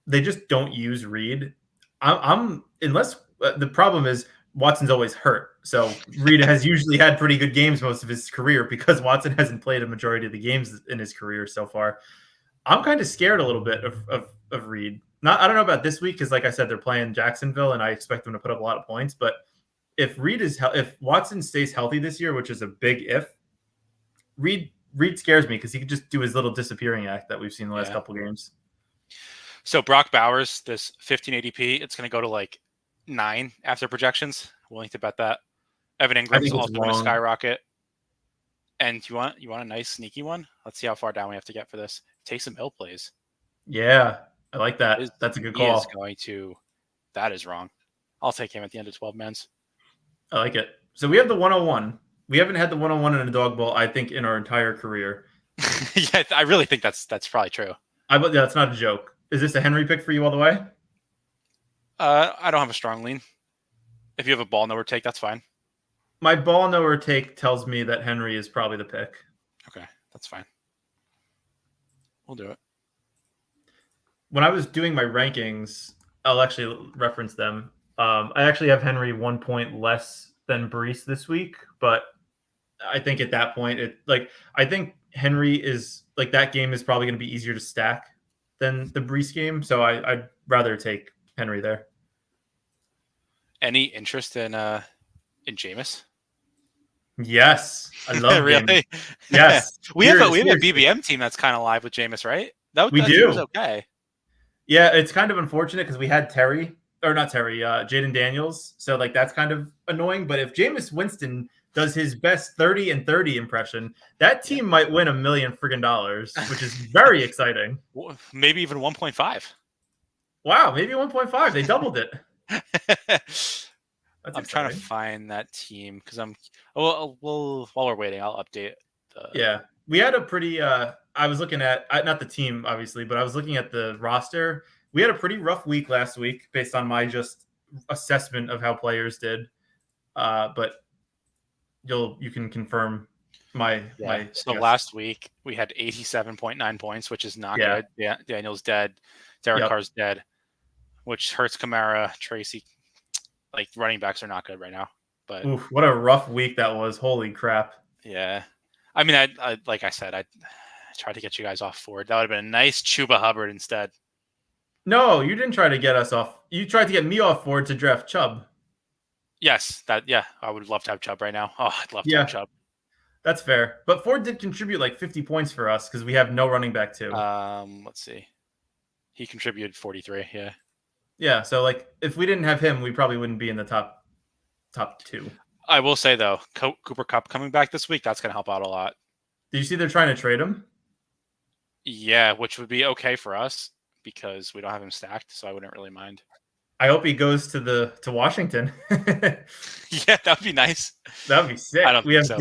they just don't use Reed. Unless the problem is Watson's always hurt. So Reed has usually had pretty good games most of his career because Watson hasn't played a majority of the games in his career so far. I'm kind of scared a little bit of Reed. I don't know about this week because, like I said, they're playing Jacksonville, and I expect them to put up a lot of points. But if Watson stays healthy this year, which is a big if, Reed scares me because he could just do his little disappearing act that we've seen the last couple games. So Brock Bowers, this 15 ADP, it's going to go to like 9 after projections. Willing to bet that. Evan Ingram's also going to skyrocket. And you want a nice sneaky one? Let's see how far down we have to get for this. Taysom Hill plays. Yeah, I like that. That's a good call. That is wrong. I'll take him at the end of 12 men's. I like it. So we have the 101. We haven't had the 101 in a dog bowl, I think, in our entire career. Yeah, I really think that's probably true. That's not a joke. Is this a Henry pick for you all the way? I don't have a strong lean. If you have a ball nowhere take, that's fine. My ball nowhere take tells me that Henry is probably the pick. Okay, that's fine. We'll do it. When I was doing my rankings, I'll actually reference them. I actually have Henry 1 point less than Brees this week, but I think at that point, I think Henry is like that game is probably going to be easier to stack than the Brees game, so I'd rather take Henry there. Any interest in Jameis? Yes, I love really. Jameis. Yes, we have a BBM team that's kind of live with Jameis, right? We do. Okay. Yeah, it's kind of unfortunate because we had Jaden Daniels, so like that's kind of annoying. But if Jameis Winston does his best 30 and 30 impression, that team might win $1 million friggin', which is very exciting. Maybe even 1.5. Wow, maybe 1.5. They doubled it. I'm trying to find that team because while we're waiting, I'll update. We had a pretty. I was looking at not the team obviously, but I was looking at the roster. We had a pretty rough week last week based on my just assessment of how players did. But you can confirm my. So last week we had 87.9 points, which is not good. Daniel's dead. Derek Carr's dead, which hurts Kamara, Tracy. Like running backs are not good right now. But what a rough week that was! Holy crap! Yeah, I mean, I like I said, I tried to get you guys off Ford. That would have been a nice Chuba Hubbard instead. No, you didn't try to get us off. You tried to get me off Ford to draft Chubb. Yes, I would love to have Chubb right now. Oh, I'd love to have Chubb. That's fair. But Ford did contribute like 50 points for us because we have no running back too. Let's see. He contributed 43, yeah. Yeah, so like if we didn't have him, we probably wouldn't be in the top 2. I will say though, Cooper Kupp coming back this week, that's going to help out a lot. Do you see they're trying to trade him? Yeah, which would be okay for us because we don't have him stacked, so I wouldn't really mind. I hope he goes to Washington. Yeah, that'd be nice. That'd be sick. We have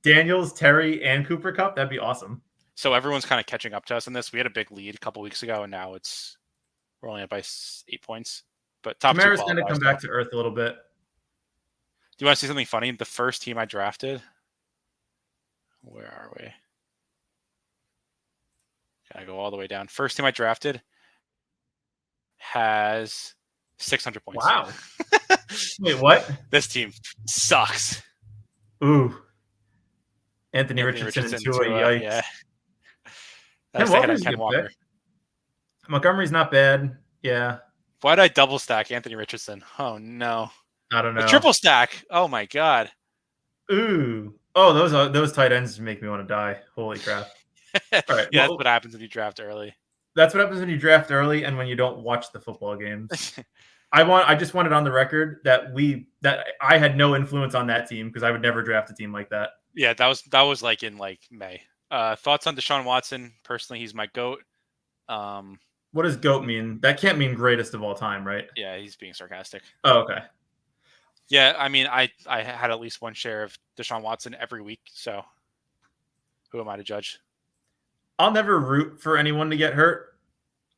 Daniels, Terry, and Cooper Kupp. That'd be awesome. So everyone's kind of catching up to us in this. We had a big lead a couple weeks ago, and now we're only up by 8 points. But top two Kamara's going to come back to earth a little bit. Do you want to see something funny? The first team I drafted. Where are we? Can I go all the way down? First team I drafted has 600 points. Wow. Wait, what? This team sucks. Ooh. Anthony Richardson and Tua, yikes. Yeah. Ken That's the head on Walker's a Ken good Walker. pick. Montgomery's not bad. Yeah. Why did I double stack Anthony Richardson? Oh no. I don't know. A triple stack. Oh my god. Ooh. Oh, those tight ends make me want to die. Holy crap. All right. Yeah, that's what happens when you draft early. That's what happens when you draft early and when you don't watch the football games. I just wanted on the record that I had no influence on that team because I would never draft a team like that. Yeah, that was like in like May. Thoughts on Deshaun Watson? Personally, he's my GOAT. What does GOAT mean? That can't mean greatest of all time, right? Yeah, he's being sarcastic. Oh, okay. Yeah, I mean, I had at least one share of Deshaun Watson every week, so who am I to judge? I'll never root for anyone to get hurt.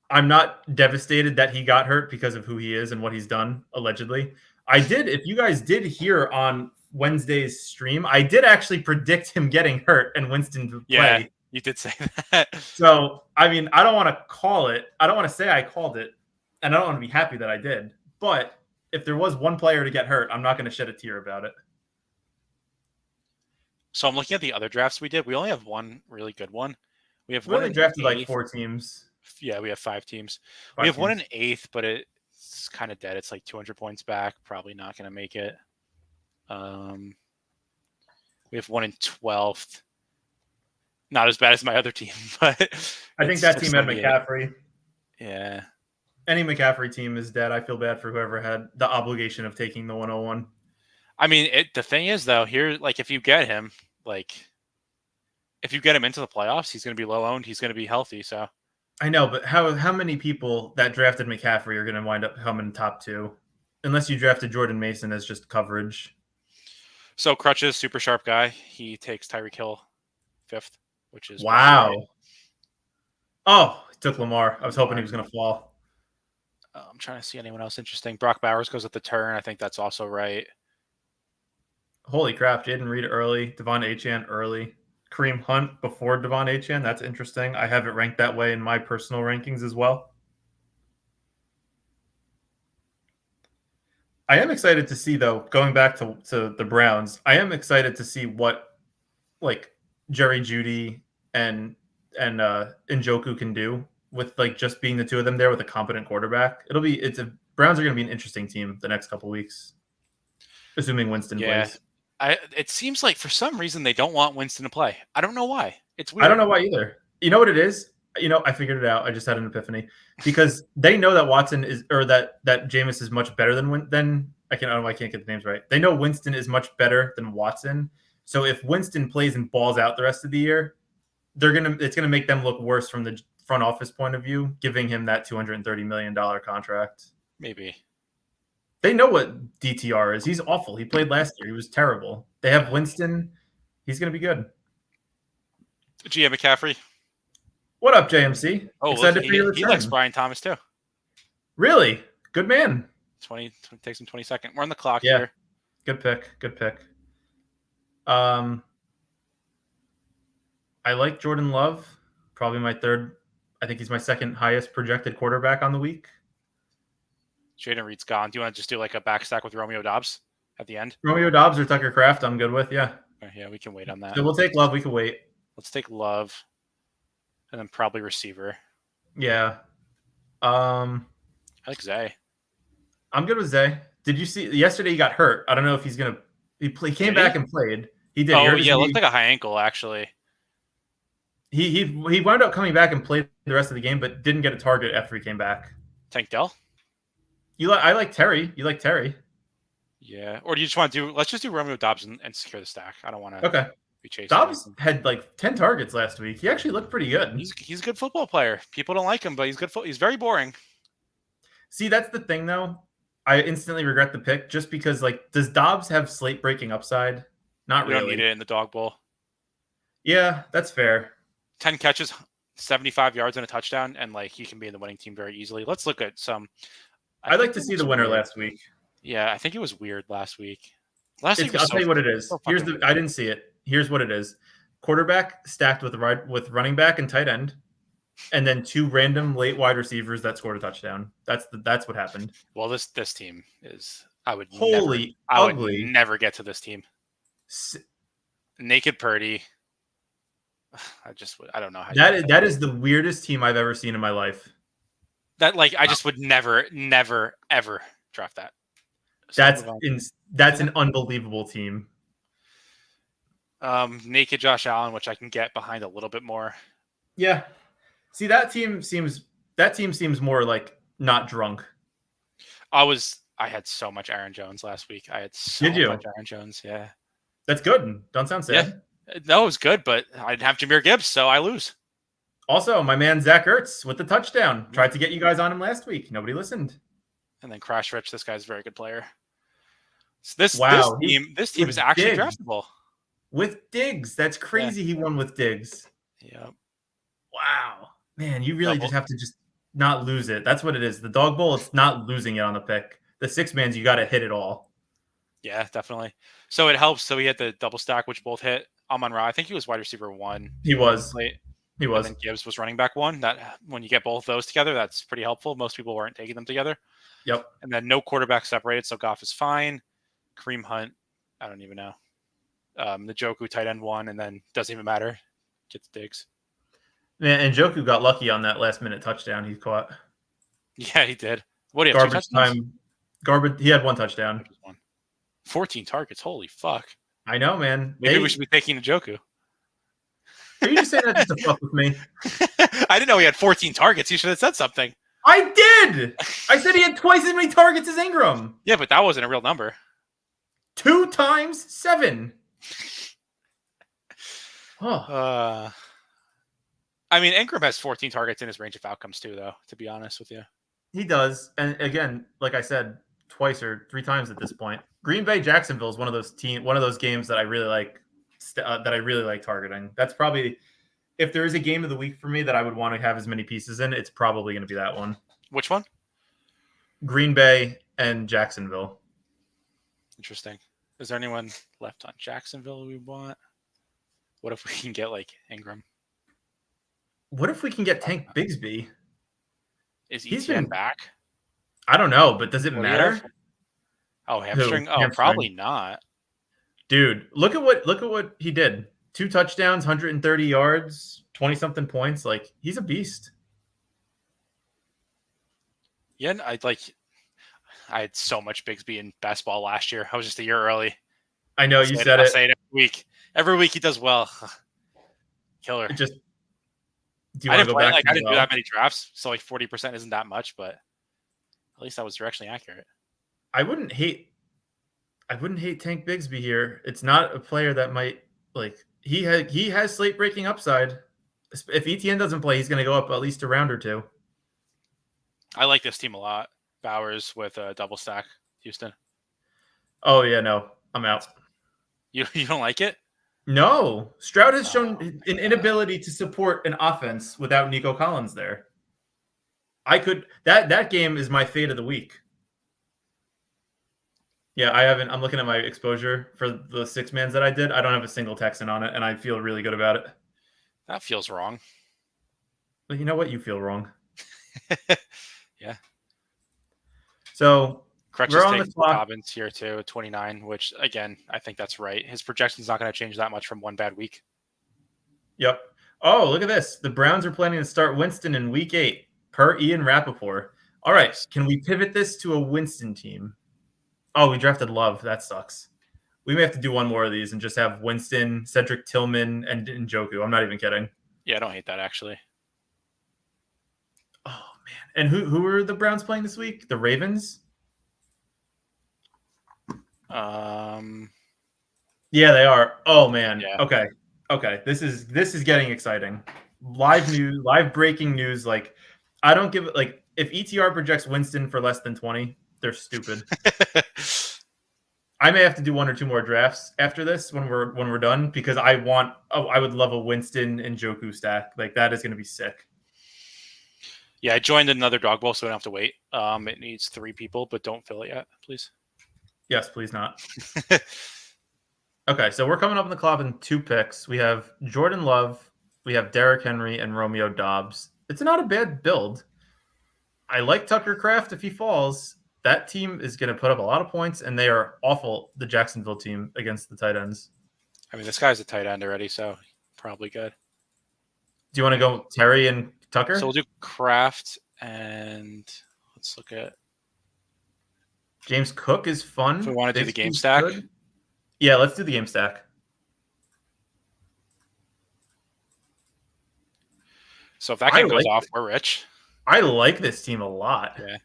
I'm not devastated that he got hurt because of who he is and what he's done, allegedly. I did, if you guys did hear on Wednesday's stream, I did actually predict him getting hurt and Winston to play. Yeah, you did say that. So, I mean, I don't want to call it. I don't want to say I called it, and I don't want to be happy that I did. But if there was one player to get hurt, I'm not going to shed a tear about it. So I'm looking at the other drafts we did. We only have one really good one. We have We one only in drafted eighth. like 4 teams. Yeah, we have 5 teams. We have one in 8th, but it's kind of dead. It's like 200 points back. Probably not going to make it. We have one in 12th. Not as bad as my other team, but I think that team had McCaffrey. Yeah. Any McCaffrey team is dead. I feel bad for whoever had the obligation of taking the 101. I mean, the thing is, though, here, like, if you get him, like, if you get him into the playoffs, he's going to be low owned. He's going to be healthy. So I know, but how many people that drafted McCaffrey are going to wind up coming top 2? Unless you drafted Jordan Mason as just coverage. So Crutches, super sharp guy. He takes Tyreek Hill 5th, which is wow. Right. Oh, he took Lamar. I was hoping he was going to fall. I'm trying to see anyone else interesting. Brock Bowers goes at the turn. I think that's also right. Holy crap. Jaden Reed early. Devon Achane early. Kareem Hunt before Devon Achane. That's interesting. I have it ranked that way in my personal rankings as well. I am excited to see, though, going back to the Browns, I am excited to see what, like, Jerry Jeudy and Njoku can do with, like, just being the two of them there with a competent quarterback. Browns are going to be an interesting team the next couple of weeks, assuming Winston plays. It seems like for some reason they don't want Winston to play. I don't know why. It's weird. I don't know why either. You know what it is? I figured it out. I just had an epiphany because they know that Watson is, or that Jameis is much better than I can't get the names right. They know Winston is much better than Watson. So if Winston plays and balls out the rest of the year, it's gonna make them look worse from the front office point of view, giving him that $230 million contract. Maybe. They know what DTR is. He's awful. He played last year. He was terrible. They have Winston. He's gonna be good. GM McCaffrey. What up, JMC? Oh, look, he likes Brian Thomas too. Really? Good man. 20 takes him 20 seconds. We're on the clock here. Good pick. I like Jordan Love. Probably my third. I think he's my second highest projected quarterback on the week. Jaden Reed's gone. Do you want to just do like a backstack with Romeo Doubs at the end? Romeo Doubs or Tucker Kraft, I'm good with. Yeah. Yeah, we can wait on that. So we'll take Love. We can wait. Let's take Love. And then probably receiver. Yeah. I like Zay. I'm good with Zay. Did you see yesterday he got hurt? I don't know if he's gonna he came back and played. He did. Oh yeah, looked like a high ankle actually. He wound up coming back and played the rest of the game, but didn't get a target after he came back. Tank Dell? I like Terry. You like Terry? Yeah. Or do you just want to let's just do Romeo Doubs and secure the stack. I don't want to Okay. be chasing. Dobbs had like 10 targets last week. He actually looked pretty good. He's a good football player. People don't like him, but he's good. He's very boring. See, that's the thing though. I instantly regret the pick just because, like, does Dobbs have slate breaking upside? Not really. You don't need it in the dog bowl. Yeah, that's fair. 10 catches, 75 yards and a touchdown, and like he can be in the winning team very easily. Let's look at some. I'd like to see the winner last week. Yeah, I think it was weird last week. I'll tell you what it is. I didn't see it. Here's what it is: quarterback stacked with running back and tight end, and then 2 random late wide receivers that scored a touchdown. That's what happened. Well, this team is I would Holy ugly. never get to this team. Naked Purdy. I don't know how that is the weirdest team I've ever seen in my life. I just would never ever draft that. So that's an unbelievable team. Naked Josh Allen, which I can get behind a little bit more. Yeah. See, that team seems more like not drunk. I had so much Aaron Jones last week. I had so much Aaron Jones. Yeah. That's good. Don't sound sad. Yeah. No, it was good, but I didn't have Jahmyr Gibbs, so I lose. Also, my man Zach Ertz with the touchdown. Tried to get you guys on him last week. Nobody listened. And then Crash Rich, this guy's a very good player. So this team is actually draftable. With Diggs. That's crazy he won with Diggs. Yep. Wow. Man, you really just have to just not lose it. That's what it is. The dog bowl, it's not losing it on the pick. The 6-mans, you got to hit it all. Yeah, definitely. So it helps. So he had the double stack, which both hit. Amon-Ra, I think he was wide receiver 1. He was. He was. And then Gibbs was running back 1. That when you get both those together, that's pretty helpful. Most people weren't taking them together. Yep. And then no quarterback separated, so Goff is fine. Kareem Hunt, I don't even know. The Njoku tight end 1, and then doesn't even matter. Gets Diggs. Man, and Njoku got lucky on that last-minute touchdown he caught. Yeah, he did. What do you have? Garbage time. He had 1 touchdown. 14 targets. Holy fuck. I know, man. Maybe we should be taking Njoku. Are you just saying that just to fuck with me? I didn't know he had 14 targets. You should have said something. I did. I said he had twice as many targets as Ingram. Yeah, but that wasn't a real number. 2 times 7. Oh. I mean, Ingram has 14 targets in his range of outcomes too, though, to be honest with you. He does. And again, like I said, twice or 3 times at this point. Green Bay Jacksonville is one of those games that I really like targeting. That's probably, if there is a game of the week for me that I would want to have as many pieces in, it's probably going to be that one. Which one? Green Bay and Jacksonville. Interesting. Is there anyone left on Jacksonville we want? What if we can get like Ingram? What if we can get Tank Bigsby? Is ETN back? I don't know, but does it matter? Oh, hamstring? Oh, probably not. Dude, look at what he did. 2 touchdowns, 130 yards, 20-something points. Like, he's a beast. Yeah, I had so much Bigsby in best ball last year. I was just a year early. I know, you said it. I say it every week. Every week he does well. Killer. Do you want to go back? I didn't do that many drafts, so like 40% isn't that much, but at least I was directionally accurate. I wouldn't hate Tank Bigsby here. It's not a player that might he has slate breaking upside. If ETN doesn't play, he's going to go up at least a round or 2. I like this team a lot. Bowers with a double stack, Houston. Oh yeah, no, I'm out. You don't like it? No, Stroud has shown an inability to support an offense without Nico Collins there. That game is my fade of the week. Yeah, I'm looking at my exposure for the 6-mans that I did. I don't have a single Texan on it, and I feel really good about it. That feels wrong. Well, you know what? You feel wrong. Yeah. So Crutch is taking Dobbins here too, 29, which again, I think that's right. His projection's not going to change that much from one bad week. Yep. Oh, look at this. The Browns are planning to start Winston in week 8 per Ian Rappaport. All right. Can we pivot this to a Winston team? Oh, we drafted Love. That sucks. We may have to do one more of these and just have Winston, Cedric Tillman, and Njoku. I'm not even kidding. Yeah, I don't hate that, actually. Oh, man. And who are the Browns playing this week? The Ravens? Yeah, they are. Oh, man. Yeah. Okay. This is getting exciting. Live breaking news. Like, I don't give it, like, if ETR projects Winston for less than 20, they're stupid. I may have to do 1 or 2 more drafts after this when we're done, because I would love a Winston and Njoku stack. Like, that is going to be sick. Yeah, I joined another dog bowl, so we don't have to wait. It needs 3 people, but don't fill it yet, please. Yes, please not. Okay, so we're coming up in the clock in 2 picks. We have Jordan Love, we have Derrick Henry, and Romeo Doubs. It's not a bad build. I like Tucker Kraft if he falls. that team is going to put up a lot of points, and they are awful, the Jacksonville team, against the tight ends. I mean, this guy's a tight end already, so probably good. Do you want to go Terry and Tucker? So we'll do Kraft, and let's look at James Cook is fun. if we want to do the game stack. Good. Yeah, let's do the game stack. So if that game goes off, we're rich. I like this team a lot. Yeah.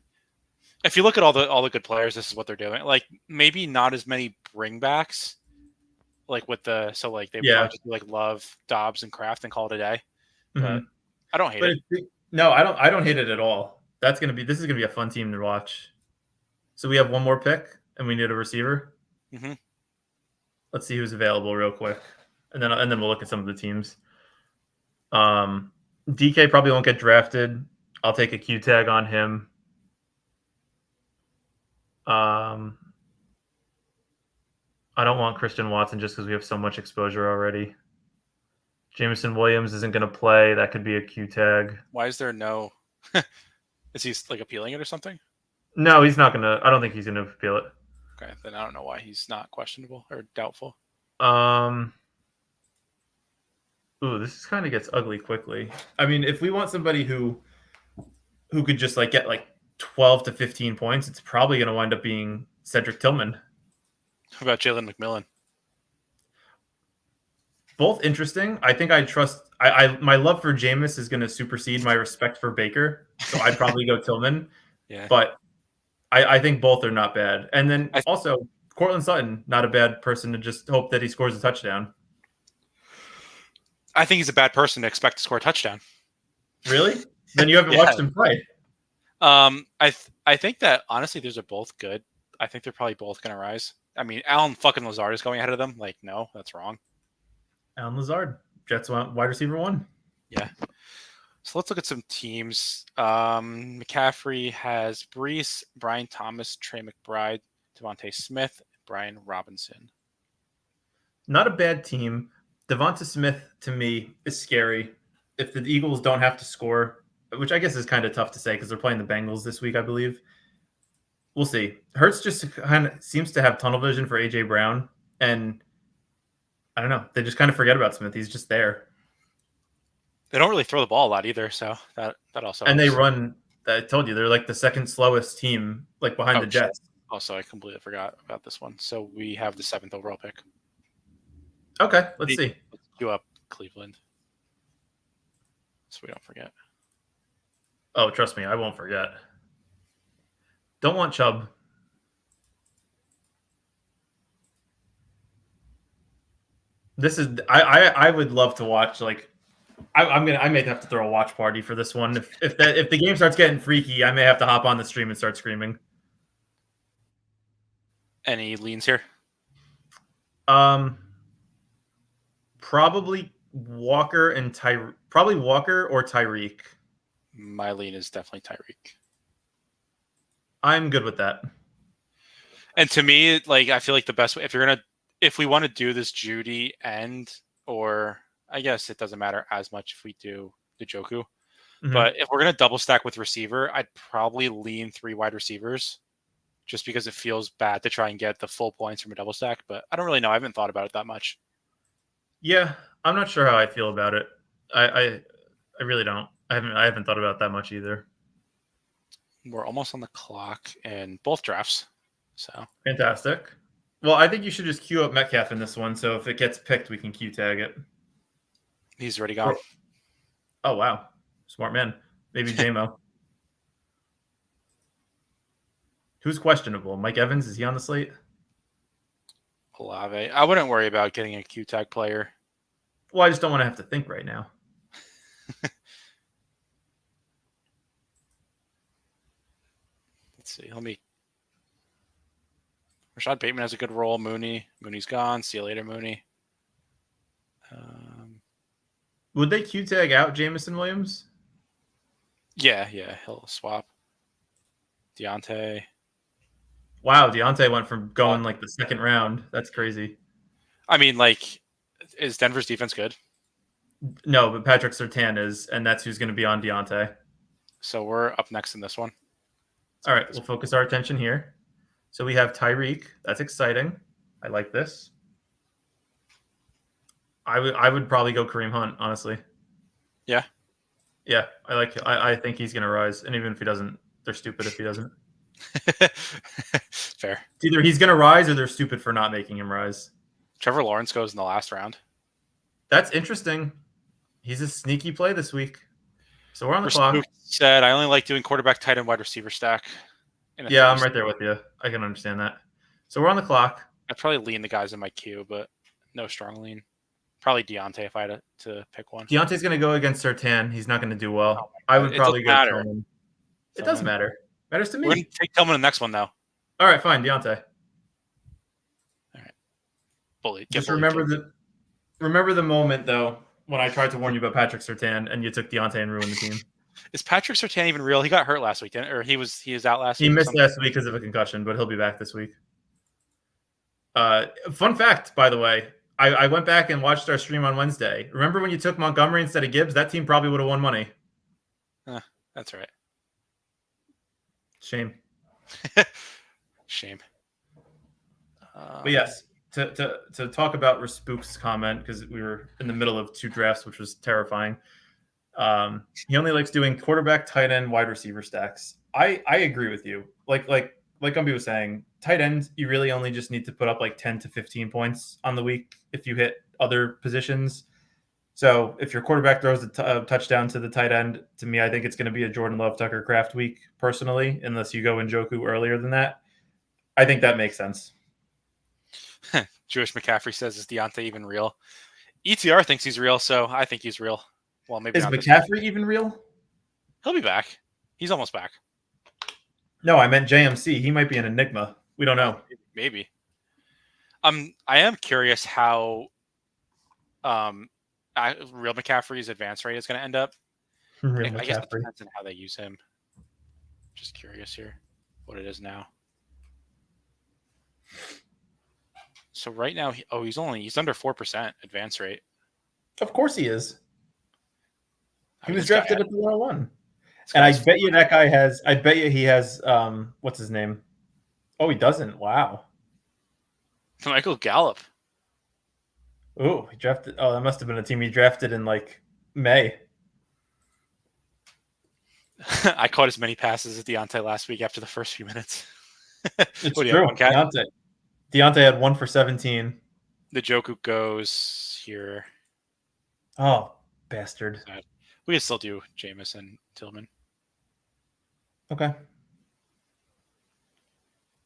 If you look at all the good players, this is what they're doing. Like maybe not as many bringbacks, like with the they probably just do like Love, Dobbs, and Kraft and call it a day. But I don't hate it. No, I don't hate it at all. This is gonna be a fun team to watch. So we have one more pick, and we need a receiver. Mm-hmm. Let's see who's available real quick, and then we'll look at some of the teams. DK probably won't get drafted. I'll take a Q tag on him. I don't want Christian Watson just because we have so much exposure already. Jameson Williams isn't going to play. That could be a Q tag. Why is there no? Is he like appealing it or something? No, he's not going to. I don't think he's going to appeal it. Okay, then I don't know why he's not questionable or doubtful. Ooh, this kind of gets ugly quickly. I mean, if we want somebody who could just like get like 12 to 15 points, it's probably going to wind up being Cedric Tillman. How about Jalen McMillan? Both interesting. I think I trust. My love for Jameis is going to supersede my respect for Baker, so I'd probably go Tillman. Yeah, but I think both are not bad. And then also Cortland Sutton, not a bad person to just hope that he scores a touchdown. I think he's a bad person to expect to score a touchdown. Really? Then you haven't watched him play. I think that honestly, those are both good. I think they're probably both going to rise. I mean, Alan fucking Lazard is going ahead of them. Like, no, that's wrong. Alan Lazard, Jets wide receiver 1. Yeah. So let's look at some teams. McCaffrey has Brees, Brian Thomas, Trey McBride, Devontae Smith, Brian Robinson. Not a bad team. Devonta Smith, to me, is scary. If the Eagles don't have to score, which I guess is kind of tough to say because they're playing the Bengals this week, I believe. We'll see. Hurts just kind of seems to have tunnel vision for A.J. Brown, and I don't know. They just kind of forget about Smith. He's just there. They don't really throw the ball a lot either, so that also and helps. They run. I told you, they're like the second slowest team, like behind the Jets. Also, I completely forgot about this one. So we have the 7th overall pick. Okay, let's see. Let's queue up Cleveland, so we don't forget. Oh, trust me, I won't forget. Don't want Chubb. This is I would love to watch. Like, I may have to throw a watch party for this one. If the game starts getting freaky, I may have to hop on the stream and start screaming. Any leans here? Probably Walker and probably Walker or Tyreek. My lean is definitely Tyreek. I'm good with that. And to me, like, I feel like the best way, if we want to do this Judy or I guess it doesn't matter as much if we do Njoku, but if we're going to double stack with receiver, I'd probably lean 3 wide receivers just because it feels bad to try and get the full points from a double stack. But I don't really know. I haven't thought about it that much. Yeah, I'm not sure how I feel about it. I really don't. I haven't thought about it that much either. We're almost on the clock in both drafts. So fantastic. Well, I think you should just queue up Metcalf in this one. So if it gets picked, we can Q tag it. He's already gone. Oh, wow. Smart man. Maybe JMO. Who's questionable? Mike Evans? Is he on the slate? Olave. I wouldn't worry about getting a Q tag player. Well, I just don't want to have to think right now. Let's see. Rashad Bateman has a good role. Mooney's gone. See you later, Mooney. Would they Q tag out Jameson Williams? Yeah, he'll swap. Deontay. Wow, Deontay went from going like the second round. That's crazy. I mean, like, is Denver's defense good? No, but Patrick Surtain is, and that's who's going to be on Deontay. So we're up next in this one. All right, we'll focus our attention here. So we have Tyreek. That's exciting. I like this. I would probably go Kareem Hunt, honestly. Yeah. Yeah, I think he's gonna rise, and even if he doesn't, they're stupid if he doesn't. Fair. It's either he's gonna rise or they're stupid for not making him rise. Trevor Lawrence goes in the last round. That's interesting. He's a sneaky play this week. So we're on the clock. Said I only like doing quarterback, tight end, wide receiver stack. Yeah, I'm right there with you. I can understand that. So we're on the clock. I'd probably lean the guys in my queue, but no strong lean. Probably Deontay if I had to pick one. Deontay's going to go against Surtain. He's not going to do well. I would probably go Tillman. It does matter. Matters to me. We're going to take Tillman in the next one, though. All right, fine. Deontay. All right. Bully. Just remember the moment, though, when I tried to warn you about Patrick Surtain and you took Deontay and ruined the team. Is Patrick Surtain even real? He got hurt last week, or he was out last week. He missed last week because of a concussion, but he'll be back this week. Fun fact, by the way, I went back and watched our stream on Wednesday. Remember when you took Montgomery instead of Gibbs? That team probably would have won money. That's right. Shame. Shame. But yes, to talk about Respook's comment, because we were in the middle of two drafts, which was terrifying. He only likes doing quarterback, tight end, wide receiver stacks. I agree with you. Like Gumby was saying, tight end, you really only just need to put up like 10 to 15 points on the week if you hit other positions. So if your quarterback throws a touchdown to the tight end, to me, I think it's going to be a Jordan Love, Tucker Kraft week, personally, unless you go Njoku earlier than that. I think that makes sense. Jewish McCaffrey says, is Deontay even real? ETR thinks he's real, so I think he's real. Well, maybe is McCaffrey even real? He'll be back. He's almost back. No, I meant JMC. He might be an enigma. We don't know. Maybe. I am curious how real McCaffrey's advance rate is going to end up. I guess it depends on how they use him. Just curious here what it is now. So right now, he's under 4% advance rate. Of course he is. He was drafted at the 101. And I bet you that guy has, I bet you he has, what's his name? Oh, he doesn't. Wow. Michael Gallup. Oh, he drafted. Oh, that must have been a team he drafted in like May. I caught as many passes as Deontay last week after the first few minutes. It's true. Deontay had 1 for 17. The Njoku goes here. Oh, bastard. We can still do Jameis and Tillman. Okay.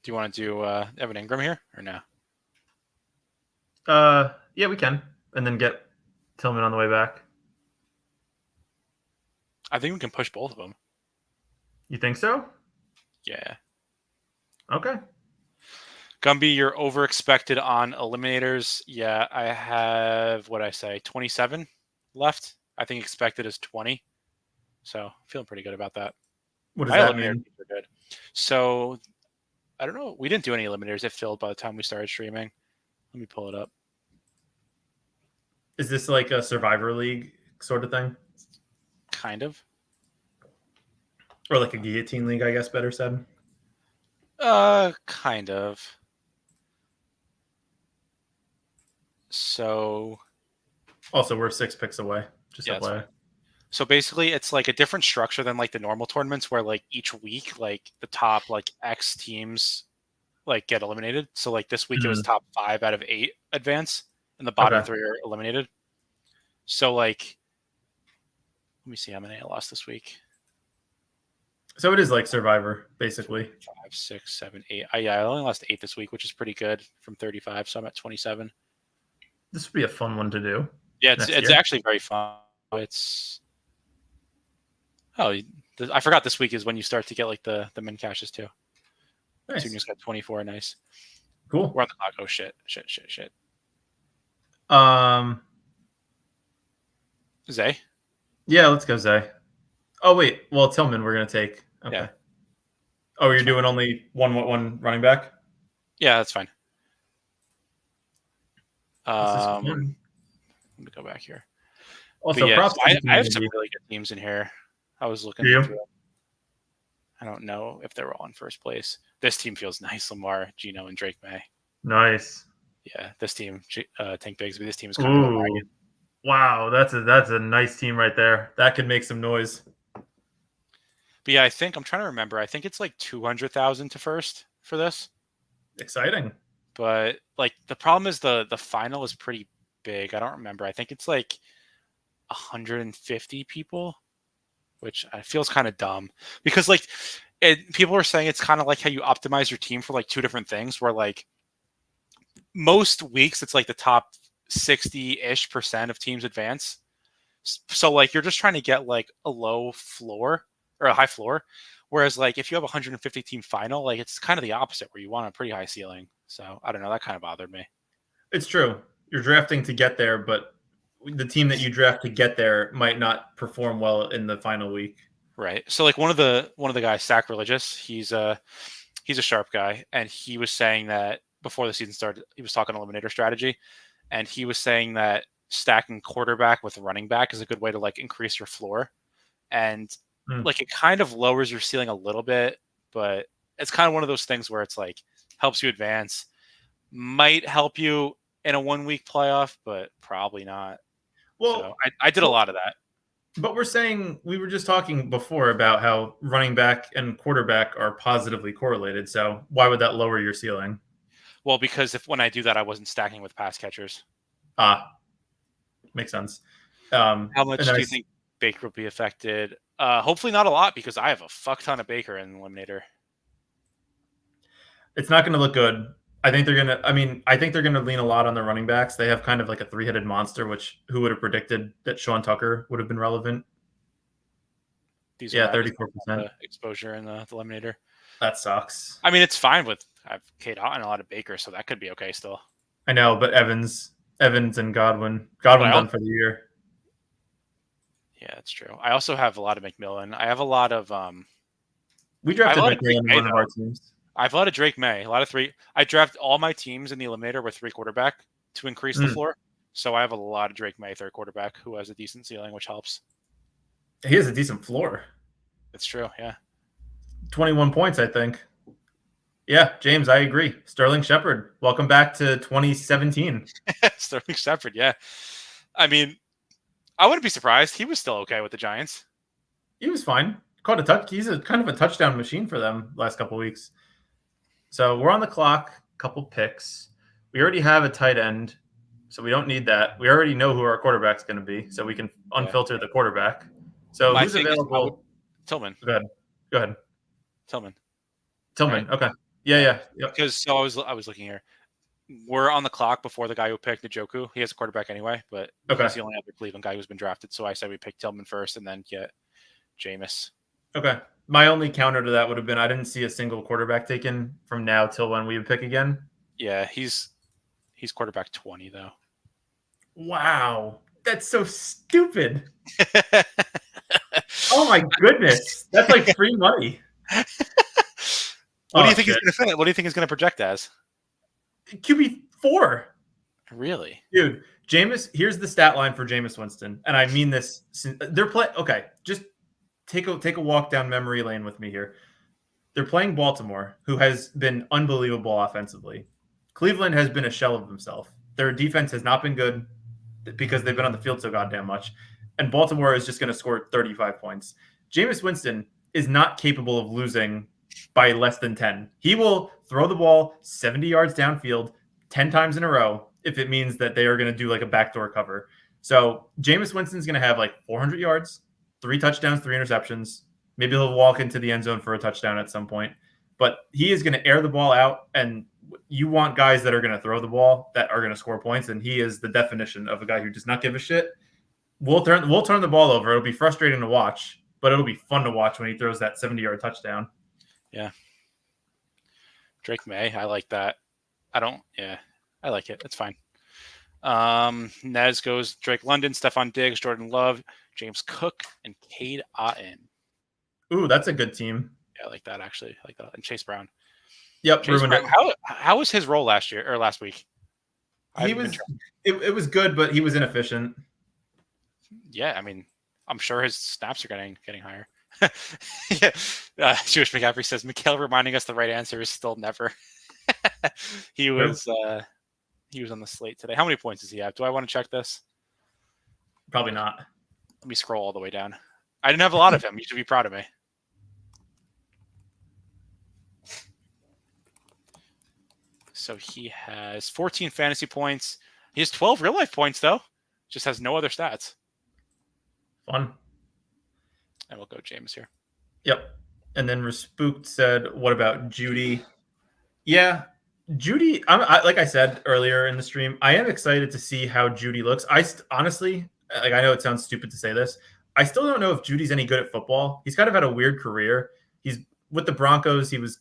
Do you want to do Evan Ingram here or no? Yeah, we can. And then get Tillman on the way back. I think we can push both of them. You think so? Yeah. Okay. Gumby, you're over expected on eliminators. Yeah, I have, 27 left. I think expected is 20. So feeling pretty good about that. What does that mean? Good. So I don't know. We didn't do any eliminators. It filled by the time we started streaming. Let me pull it up. Is this like a Survivor League sort of thing? Kind of. Or like a guillotine league, I guess, better said. Kind of. So. Also, we're 6 picks away. Just FYI. So basically, it's like a different structure than like the normal tournaments, where like each week, like the top like X teams like get eliminated. So like this week, it was top 5 out of 8 advance, and the bottom 3 are eliminated. So like, let me see how many I lost this week. So it is like Survivor, basically. 5, 6, 7, 8. I only lost 8 this week, which is pretty good from 35. So I'm at 27. This would be a fun one to do. Yeah, it's actually very fun. I forgot this week is when you start to get like the min caches too. Nice. Junior's got 24. Nice. Cool. We're on the clock. Oh shit. Zay? Yeah, let's go Zay. Oh wait, well Tillman we're gonna take. Okay. Yeah. Oh, you're doing only one running back? Yeah, that's fine. Let me go back here. Also, I have some really good teams in here. I was looking through. I don't know if they're all in first place. This team feels nice. Lamar, Gino, and Drake May. Nice. Yeah, this team, Tank Bigsby. This team is kind of a Ooh, wagon. wow, that's a nice team right there. That could make some noise. But yeah, I think I'm trying to remember. I think it's like 200,000 to first for this. Exciting. But like the problem is the final is pretty big. I don't remember. I think it's like 150 people, which feels kind of dumb because like people are saying it's kind of like how you optimize your team for like two different things. Where like most weeks it's like the top 60-ish% of teams advance. So like you're just trying to get like a low floor or a high floor. Whereas like if you have a 150 team final, like it's kind of the opposite where you want a pretty high ceiling. So I don't know, that kind of bothered me. It's true. You're drafting to get there, but the team that you draft to get there might not perform well in the final week. Right. So like one of the guys, Sacrilegious, he's a sharp guy, and he was saying that before the season started, he was talking eliminator strategy, and he was saying that stacking quarterback with running back is a good way to like increase your floor. And like it kind of lowers your ceiling a little bit, but it's kind of one of those things where it's like helps you advance, might help you in a 1 week playoff, but probably not. Well, so I did a lot of that. But we were just talking before about how running back and quarterback are positively correlated. So why would that lower your ceiling? Well, because when I do that, I wasn't stacking with pass catchers. Makes sense. How much do you think Baker will be affected? Hopefully not a lot, because I have a fuck ton of Baker in Eliminator. It's not going to look good. I think they're going to lean a lot on the running backs. They have kind of like a three-headed monster, which who would have predicted that Sean Tucker would have been relevant? These 34% exposure in the Eliminator. That sucks. I mean, it's fine with I have Kate Houghton and a lot of Baker, so that could be okay still. I know, but Evans and Godwin done for the year. Yeah, that's true. I also have a lot of McMillan. I have a lot of we drafted McMillan in one of our teams. I have a lot of Drake May, a lot of three. I draft all my teams in the Eliminator with 3 quarterback to increase the floor. So I have a lot of Drake May, 3rd quarterback, who has a decent ceiling, which helps. He has a decent floor. That's true, yeah. 21 points, I think. Yeah, James, I agree. Sterling Shepard, welcome back to 2017. Sterling Shepard, yeah. I mean, I wouldn't be surprised. He was still okay with the Giants. He was fine. Caught a touch. He's a kind of a touchdown machine for them last couple of weeks. So we're on the clock, couple picks. We already have a tight end, so we don't need that. We already know who our quarterback's going to be, so we can unfilter the quarterback. So who's available? Tillman. Go ahead. Tillman. Right? Okay. Yeah. Because so I was looking here. We're on the clock before the guy who picked Njoku. He has a quarterback anyway, but he's the only other Cleveland guy who's been drafted. So I said we pick Tillman first and then get Jameis. Okay. My only counter to that would have been I didn't see a single quarterback taken from now till when we would pick again. Yeah, he's quarterback 20 though. Wow, that's so stupid. Oh my goodness, that's like free money. What do you think he's going to finish? What do you think he's going to project as? QB4. Really, dude? Jameis. Here's the stat line for Jameis Winston, and I mean this. They're okay. Just take a walk down memory lane with me here. They're playing Baltimore, who has been unbelievable offensively. Cleveland has been a shell of himself. Their defense has not been good because they've been on the field so goddamn much. And Baltimore is just going to score 35 points. Jameis Winston is not capable of losing by less than 10. He will throw the ball 70 yards downfield 10 times in a row if it means that they are going to do like a backdoor cover. So Jameis Winston's going to have like 400 yards, 3 touchdowns, 3 interceptions. Maybe he'll walk into the end zone for a touchdown at some point. But he is going to air the ball out, and you want guys that are going to throw the ball that are going to score points, and he is the definition of a guy who does not give a shit. We'll turn the ball over. It'll be frustrating to watch, but it'll be fun to watch when he throws that 70-yard touchdown. Yeah. Drake May, I like that. I like it. It's fine. Nez goes Drake London, Stephon Diggs, Jordan Love, James Cook, and Cade Otton. Ooh, that's a good team. Yeah, I like that actually. I like that. And Chase Brown. Yep, Chase Brown, how was his role last week? It was good, but he was inefficient. Yeah, I mean, I'm sure his snaps are getting higher. Yeah. Jewish McCaffrey says Mikhail reminding us the right answer is still never. he was on the slate today. How many points does he have? Do I want to check this? Probably not. Let me scroll all the way down. I didn't have a lot of him. You should be proud of me. So he has 14 fantasy points. He has 12 real life points, though. Just has no other stats. Fun. And we'll go James here. Yep. And then Respooked said, what about Judy? Yeah, Judy, like I said earlier in the stream, I am excited to see how Judy looks. Honestly, like, I know it sounds stupid to say this. I still don't know if Judy's any good at football. He's kind of had a weird career. He's with the Broncos. He was,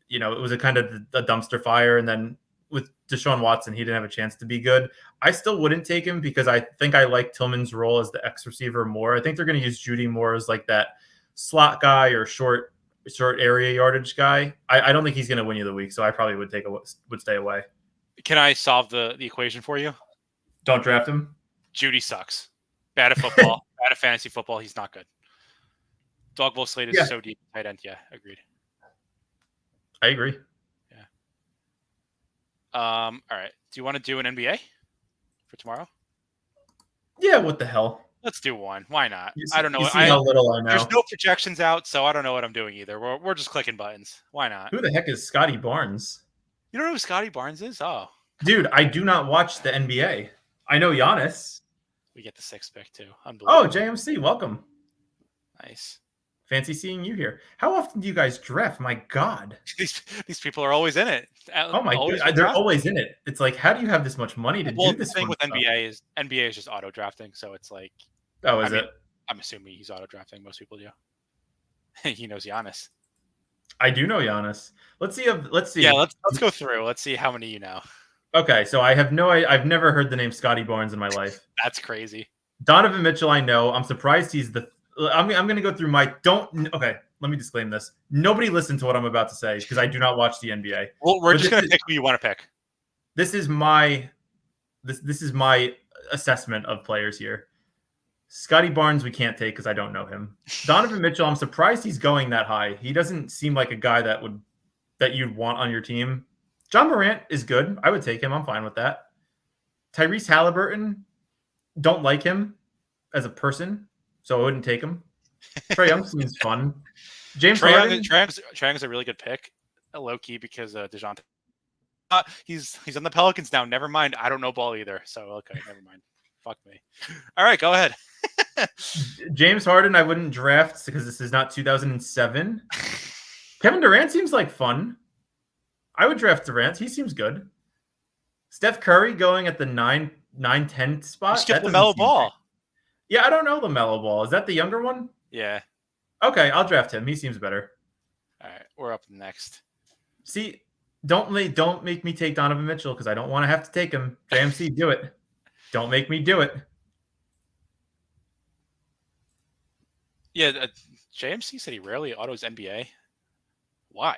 it was a kind of a dumpster fire. And then with Deshaun Watson, he didn't have a chance to be good. I still wouldn't take him because I think I like Tillman's role as the X receiver more. I think they're going to use Judy more as like that slot guy or short area yardage guy. I don't think he's going to win you the week, so I probably would stay away. Can I solve the equation for you? Don't draft him. Judy sucks. Bad at football. Bad at fantasy football. He's not good. Dog bowl slate is so deep. Tight end. Yeah, agreed. I agree. Yeah. All right. Do you want to do an NBA for tomorrow? Yeah. What the hell? Let's do one. Why not? I don't know. How little I know. There's no projections out, so I don't know what I'm doing either. We're just clicking buttons. Why not? Who the heck is Scotty Barnes? You don't know who Scotty Barnes is? Oh. Dude, I do not watch the NBA. I know Giannis. We get the 6th pick, too. Unbelievable. Oh, JMC, welcome. Nice. Fancy seeing you here. How often do you guys draft? My God. These people are always in it. Oh, my God. They're always in it. It's like, how do you have this much money to do this? The thing with NBA is just auto drafting, so it's like... Oh, is it? I'm assuming he's auto drafting. Most people do. He knows Giannis. I do know Giannis. Let's see. Yeah, let's go through. Let's see how many you know. Okay, so I've never heard the name Scotty Barnes in my life. That's crazy. Donovan Mitchell, I know. I'm surprised he's the. I'm going to go through my Okay, let me disclaim this. Nobody listen to what I'm about to say because I do not watch the NBA. Well, we're just going to pick who you want to pick. This is my assessment of players here. Scotty Barnes, we can't take because I don't know him. Donovan Mitchell, I'm surprised he's going that high. He doesn't seem like a guy that you'd want on your team. John Morant is good. I would take him. I'm fine with that. Tyrese Halliburton, don't like him as a person, so I wouldn't take him. Trae Young seems fun. James Harden. Trae Young's a really good pick, low key, because DeJounte. He's on the Pelicans now. Never mind. I don't know ball either. So okay, never mind. Fuck me. All right, go ahead. James Harden, I wouldn't draft because this is not 2007. Kevin Durant seems like fun. I would draft Durant. He seems good. Steph Curry going at the 9-10 spot. Skip LaMelo Ball. Great. Yeah, I don't know LaMelo Ball. Is that the younger one? Yeah. Okay, I'll draft him. He seems better. All right, we're up next. See, don't make me take Donovan Mitchell because I don't want to have to take him. JMC, do it. Don't make me do it. Yeah, JMC said he rarely autos NBA. Why?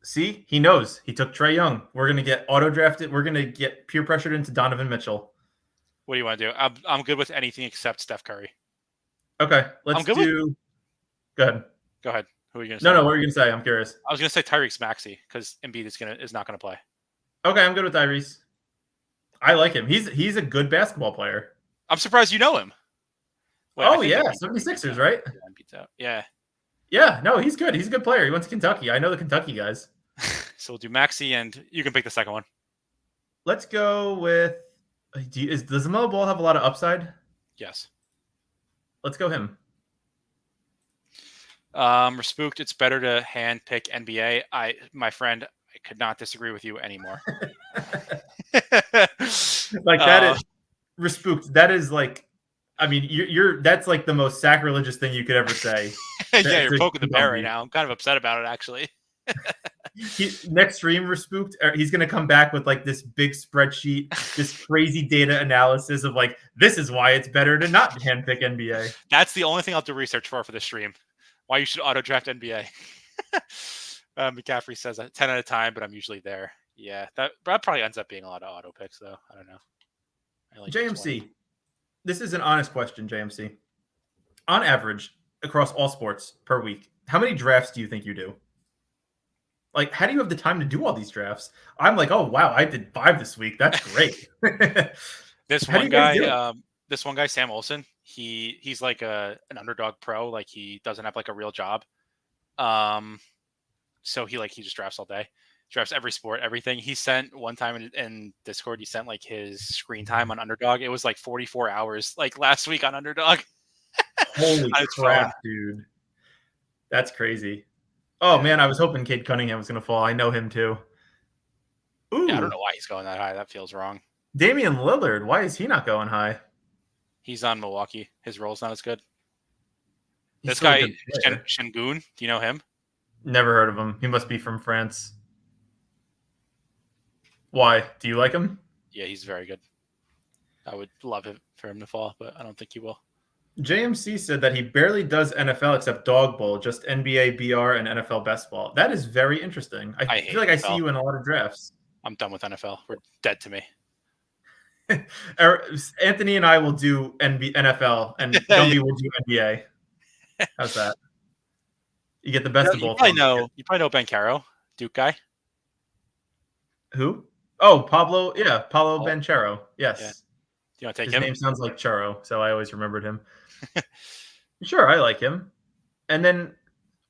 See, he knows. He took Trae Young. We're going to get auto-drafted. We're going to get peer pressured into Donovan Mitchell. What do you want to do? I'm good with anything except Steph Curry. Okay, let's do... Go ahead. Go ahead. Who are you going to say? No, what are you going to say? I'm curious. I was going to say Tyrese Maxey because Embiid is not going to play. Okay, I'm good with Tyrese. I like him. He's a good basketball player. I'm surprised you know him. Wait, 76ers, right? Yeah. Yeah, no, he's good. He's a good player. He went to Kentucky. I know the Kentucky guys. So we'll do Maxey, and you can pick the second one. Let's go with... Does LaMelo Ball have a lot of upside? Yes. Let's go him. Respooked, it's better to hand pick NBA. My friend, I could not disagree with you anymore. Like that is Respooked. That is like, I mean, you're that's like the most sacrilegious thing you could ever say. Yeah, you're poking the bear right now. I'm kind of upset about it, actually. Next stream, Respooked, he's going to come back with like this big spreadsheet, this crazy data analysis of like, this is why it's better to not handpick NBA. That's the only thing I'll do research for this stream. Why you should auto draft NBA. McCaffrey says 10 at a time, but I'm usually there. Yeah, that probably ends up being a lot of auto picks, though. I don't know. JMC, this is an honest question, JMC. On average, across all sports per week. How many drafts do you think you do? Like, how do you have the time to do all these drafts? I'm like, oh wow, I did 5 this week. That's great. This How do one you guys guy, do it? this one guy, Sam Olson, he's like an underdog pro. Like he doesn't have like a real job. So he just drafts all day, drafts every sport, everything. He sent one time in Discord, he sent like his screen time on Underdog. It was like 44 hours like last week on Underdog Holy on his phone. crap, dude. That's crazy. Oh Yeah. man, I was hoping Cade Cunningham was gonna fall. I know him too. Yeah, I don't Ooh, know why he's going that high. That feels wrong. Damian Lillard. Why is he not going high? He's on Milwaukee. His role's not as good. He's This still a guy, good player. Shingun, do you know him? Never heard of him. He must be from France. Why? Do you like him? Yeah, he's very good. I would love it for him to fall, but I don't think he will. JMC said that he barely does NFL except Dog Bowl, just NBA, BR, and NFL best ball. That is very interesting. I I feel hate like I see NFL. you in a lot of drafts. I'm done with NFL. We're dead to me. Anthony and I will do NFL, and Gumby will do NBA. How's that? You get the best of You both probably worlds. know. You probably know Ben Caro, Duke guy. Who? Oh, Pablo. Yeah, Paulo Oh, Banchero. yeah. Yes. Do you want to take His him? name sounds like churro, so I always remembered him. Sure, I like him. And then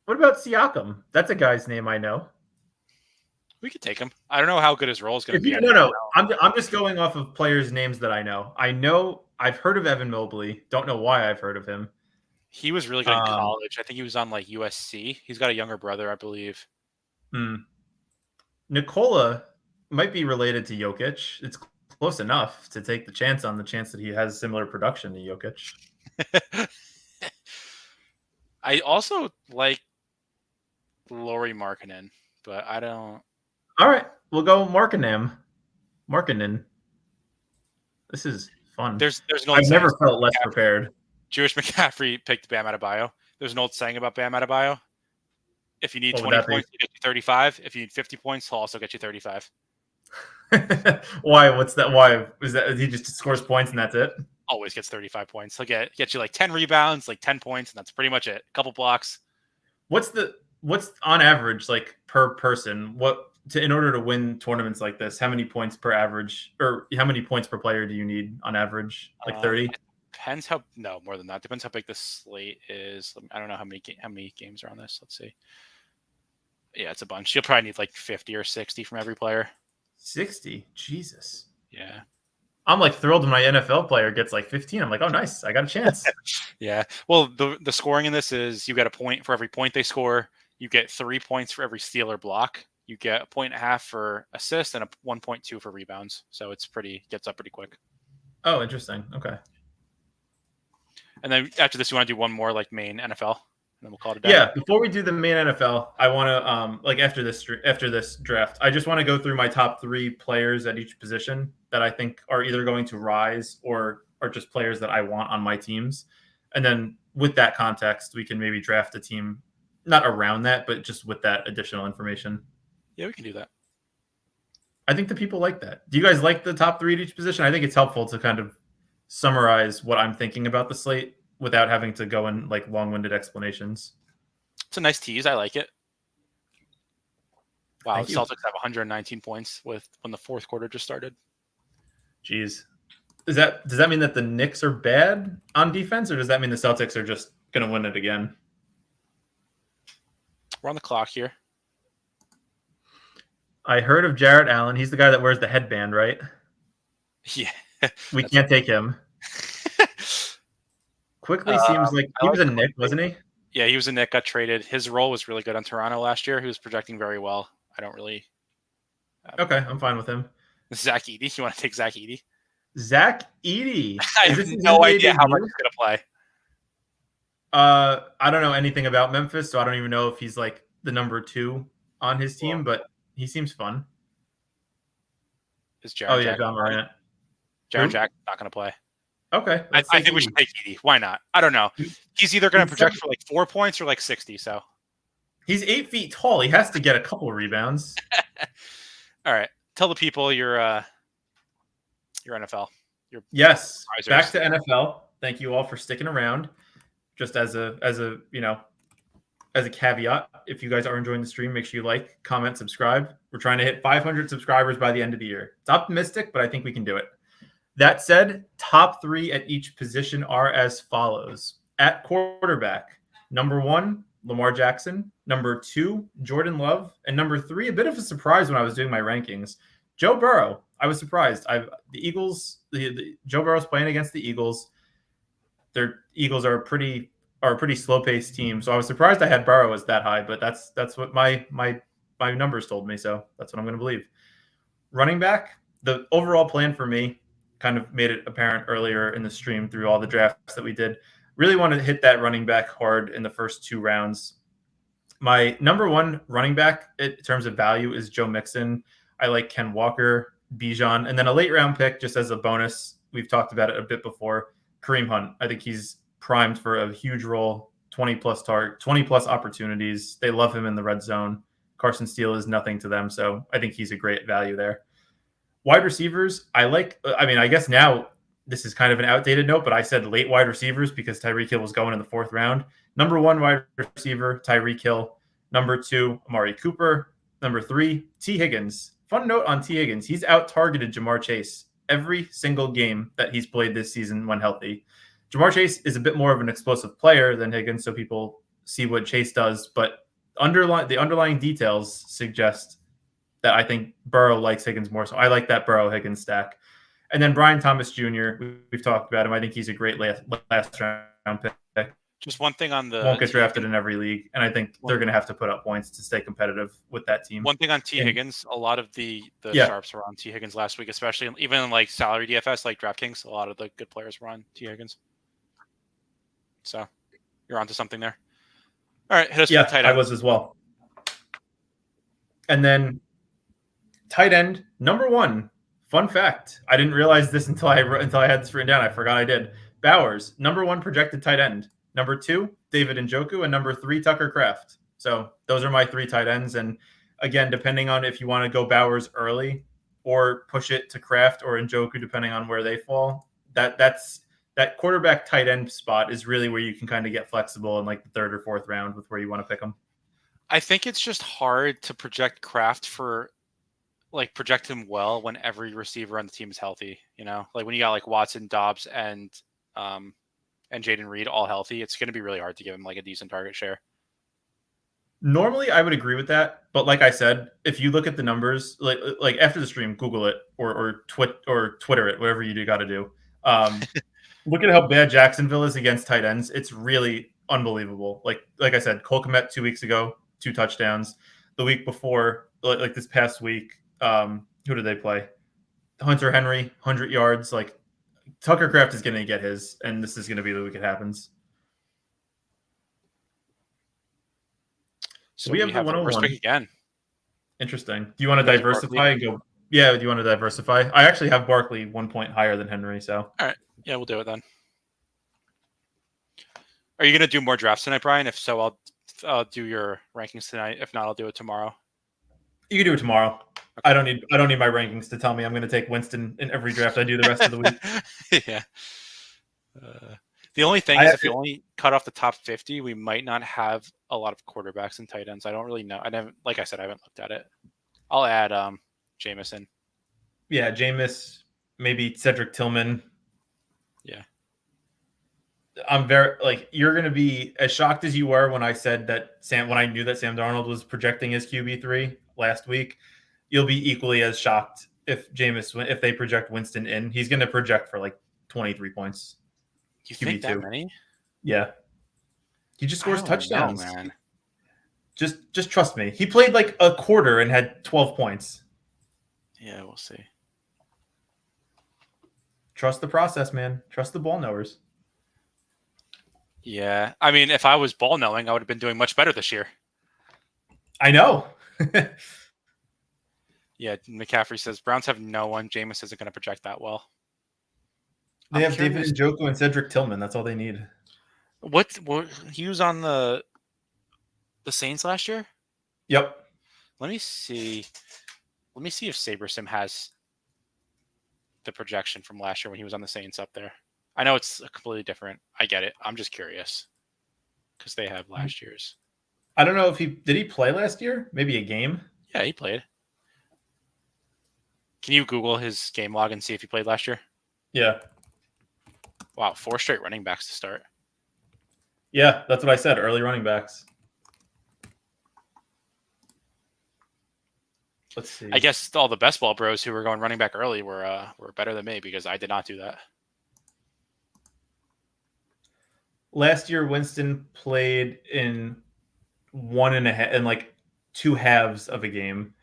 what about Siakam? That's a guy's name I know. We could take him. I don't know how good his role is going to If be. you no, I'm just going off of players' names that I know. I know I've heard of Evan Mobley. Don't know why I've heard of him. He was really good in college. I think he was on like USC. He's got a younger brother, I believe. Nikola might be related to Jokic. It's close enough to take the chance on the chance that he has similar production to Jokic. I also like Lauri Markkanen, but I don't. All right, we'll go Markkanen. This is fun. There's an old I've saying. never felt less prepared. Jewish McCaffrey picked Bam Adebayo. There's an old saying about Bam Adebayo. If you need What would 20 that be? points, he'll get you 35. If you need 50 points, he'll also get you 35. Why? What's that? Why is that? He just scores points and that's it? Always gets 35 points. He'll get you like 10 rebounds, like 10 points, and that's pretty much it. A couple blocks. What's on average like per person? In order to win tournaments like this? How many points per average, or how many points per player do you need on average? Like 30? Depends how more than that. Depends how big the slate is. I don't know how many games are on this. Let's see. Yeah, it's a bunch. You'll probably need like 50 or 60 from every player. 60? Jesus. Yeah. I'm like thrilled when my NFL player gets like 15. I'm like, oh, nice. I got a chance. Yeah. Well, the scoring in this is you get a point for every point they score. You get 3 points for every steal or block. You get 1.5 points for assist and 1.2 for rebounds. So gets up pretty quick. Oh, interesting. Okay. And then after this, you want to do one more like main NFL, and then we'll call it a day. Yeah. Before we do the main NFL, I want to like after this draft, I just want to go through my top 3 players at each position that I think are either going to rise or are just players that I want on my teams. And then with that context, we can maybe draft a team not around that, but just with that additional information. Yeah, we can do that. I think the people like that. Do you guys like the top 3 at each position? I think it's helpful to kind of summarize what I'm thinking about the slate without having to go in like long-winded explanations. It's a nice tease. I like it. Wow, Thank the you. Celtics have 119 points when the fourth quarter just started. Jeez. Does that mean that the Knicks are bad on defense, or does that mean the Celtics are just going to win it again? We're on the clock here. I heard of Jarrett Allen. He's the guy that wears the headband, right? Yeah. We can't take him. Quickly seems like he was a Knick, wasn't he? Yeah, he was a Knick, got traded. His role was really good on Toronto last year. He was projecting very well. I don't really. Okay, I'm fine with him. Zach Edey. You want to take Zach Edey? Zach Edey. I have no idea how much he's going to play. I don't know anything about Memphis, so I don't even know if he's like the number 2 on his team, but he seems fun. Is Jaren Jack John Morant. Jaren Jack not going to play. Okay. I think we should take Edey. Why not? I don't know. He's either going to project for like 4 points or like 60. So he's 8 feet tall. He has to get a couple rebounds. All right. Tell the people your NFL. Yes. Back to NFL. Thank you all for sticking around. just as a as a caveat. If you guys are enjoying the stream, make sure you like, comment, subscribe. We're trying to hit 500 subscribers by the end of the year. It's optimistic, but I think we can do it. That said, top 3 at each position are as follows. At quarterback, number 1, Lamar Jackson. Number 2, Jordan Love. And number 3, a bit of a surprise when I was doing my rankings, Joe Burrow. I was surprised. The Eagles, Joe Burrow's playing against the Eagles. Their Eagles are a pretty slow-paced team, so I was surprised I had Burrow as that high. But that's what my numbers told me, so that's what I'm going to believe. Running back, the overall plan for me kind of made it apparent earlier in the stream through all the drafts that we did. Really want to hit that running back hard in the first 2 rounds. My number 1 running back in terms of value is Joe Mixon. I like Ken Walker, Bijan, and then a late round pick just as a bonus. We've talked about it a bit before. Kareem Hunt. I think he's primed for a huge role, 20 plus opportunities. They love him in the red zone. Carson Steele is nothing to them, so I think he's a great value there. Wide receivers, I guess now this is kind of an outdated note, but I said late wide receivers because Tyreek Hill was going in the 4th round. Number 1 wide receiver, Tyreek Hill. Number 2, Amari Cooper. Number 3, T. Higgins. Fun note on T. Higgins. He's out-targeted Jamar Chase every single game that he's played this season when healthy. Jamar Chase is a bit more of an explosive player than Higgins, so people see what Chase does, but the underlying details suggest that I think Burrow likes Higgins more. So I like that Burrow-Higgins stack. And then Brian Thomas Jr., we've talked about him. I think he's a great last round pick. Just one thing on the won't get drafted in every league, and I think they're going to have to put up points to stay competitive with that team. One thing on T. Higgins, a lot of the sharps were on T. Higgins last week, especially even in like salary DFS, like DraftKings. A lot of the good players were on T. Higgins. So you're onto something there. All right, hit us with tight end. I was as well. And then tight end number 1. Fun fact: I didn't realize this until I had this written down. I forgot I did. Bowers, number 1 projected tight end. Number 2, David Njoku, and number 3, Tucker Kraft. So those are my 3 tight ends. And again, depending on if you want to go Bowers early or push it to Kraft or Njoku, depending on where they fall, that quarterback tight end spot is really where you can kind of get flexible in like the 3rd or 4th round with where you want to pick them. I think it's just hard to project Kraft project him well when every receiver on the team is healthy. Like when you got like Watson, Dobbs, and Jaden Reed all healthy, it's going to be really hard to give him like a decent target share. Normally, I would agree with that, but like I said, if you look at the numbers, like after the stream, Google it or Twitter it, whatever you got to do. Look at how bad Jacksonville is against tight ends. It's really unbelievable. Like I said, Cole Kmet 2 weeks ago, 2 touchdowns. The week before, like this past week, who did they play? Hunter Henry, 100 yards. Like Tucker Kraft is going to get his, and this is going to be the week it happens. So we have the 101 pick again. Interesting. Do you want to diversify and go? Yeah, do you want to diversify? I actually have Barkley 1 point higher than Henry. So all right, yeah, we'll do it then. Are you going to do more drafts tonight, Brian? If so, I'll do your rankings tonight. If not, I'll do it tomorrow. You can do it tomorrow. Okay. I don't need my rankings to tell me I'm going to take Winston in every draft I do the rest of the week. Yeah. The only thing is if you only cut off the top 50, we might not have a lot of quarterbacks and tight ends. I don't really know. Like I said, I haven't looked at it. I'll add Jameson. Yeah, Jameis, maybe Cedric Tillman. Yeah. I'm you're going to be as shocked as you were when I said that when I knew that Sam Darnold was projecting his QB3 last week. You'll be equally as shocked if they project Winston in. He's going to project for like 23 points. You think that many? Yeah. He just scores touchdowns. Know, man. Just trust me. He played like a quarter and had 12 points. Yeah, we'll see. Trust the process, man. Trust the ball knowers. Yeah. I mean, if I was ball knowing, I would have been doing much better this year. I know. Yeah, McCaffrey says Browns have no one. Jameis isn't going to project that well. They have David Njoku and Cedric Tillman. That's all they need. What he was on the Saints last year? Yep. Let me see if SaberSim has the projection from last year when he was on the Saints up there. I know it's completely different. I get it. I'm just curious. because they have last year's. I don't know if did he play last year? Maybe a game? Yeah, he played. Can you Google his game log and see if he played last year? Yeah. Wow, 4 straight running backs to start. Yeah, that's what I said. Early running backs. Let's see. I guess all the best ball bros who were going running back early were better than me because I did not do that. Last year, Winston played in 1.5 in like 2 halves of a game.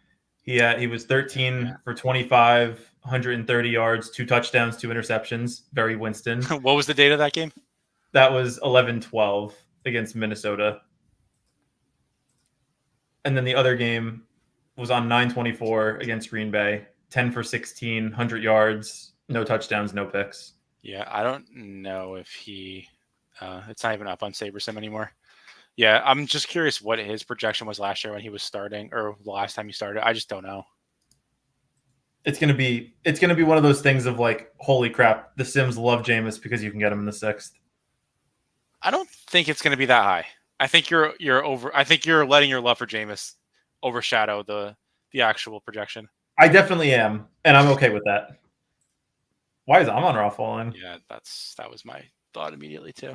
He was 13 for 25, 130 yards, 2 touchdowns, 2 interceptions. Very Winston. What was the date of that game? That was 11-12 against Minnesota. And then the other game was on 9/24 against Green Bay. 10 for 16, 100 yards, no touchdowns, no picks. Yeah, I don't know if he it's not even up on SaberSim anymore. Yeah, I'm just curious what his projection was last year when he was starting, or the last time he started. I just don't know. It's gonna be one of those things of like, holy crap, the Sims love Jameis because you can get him in the 6th. I don't think it's gonna be that high. I think you're over. I think you're letting your love for Jameis overshadow the actual projection. I definitely am, and I'm okay with that. Why is Amon-Ra falling? Yeah, that was my thought immediately too.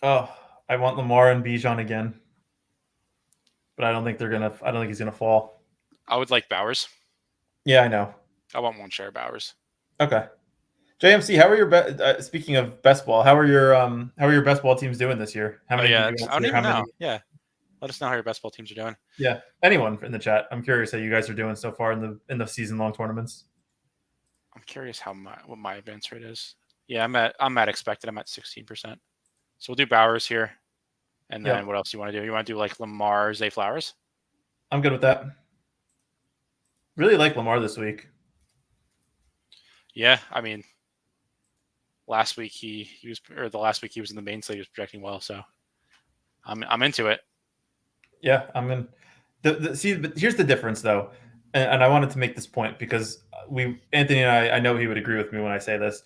Oh, I want Lamar and Bijan again, but I don't think he's gonna fall. I would like Bowers. Yeah, I know. I want one share Bowers. Okay. JMC, how are your speaking of best ball? How are your best ball teams doing this year? How many? I don't even know. Yeah, let us know how your best ball teams are doing. Yeah, anyone in the chat. I'm curious how you guys are doing so far in the season long tournaments. I'm curious what my advance rate is. Yeah, I'm at expected. I'm at 16%. So we'll do Bowers here, and then what else do you want to do? You want to do like Lamar, Zay Flowers? I'm good with that. Really like Lamar this week. Yeah, I mean, last week he was in the main slate. He was projecting well, so I'm into it. Yeah, I'm in. See, but here's the difference though, and I wanted to make this point because Anthony and I know he would agree with me when I say this.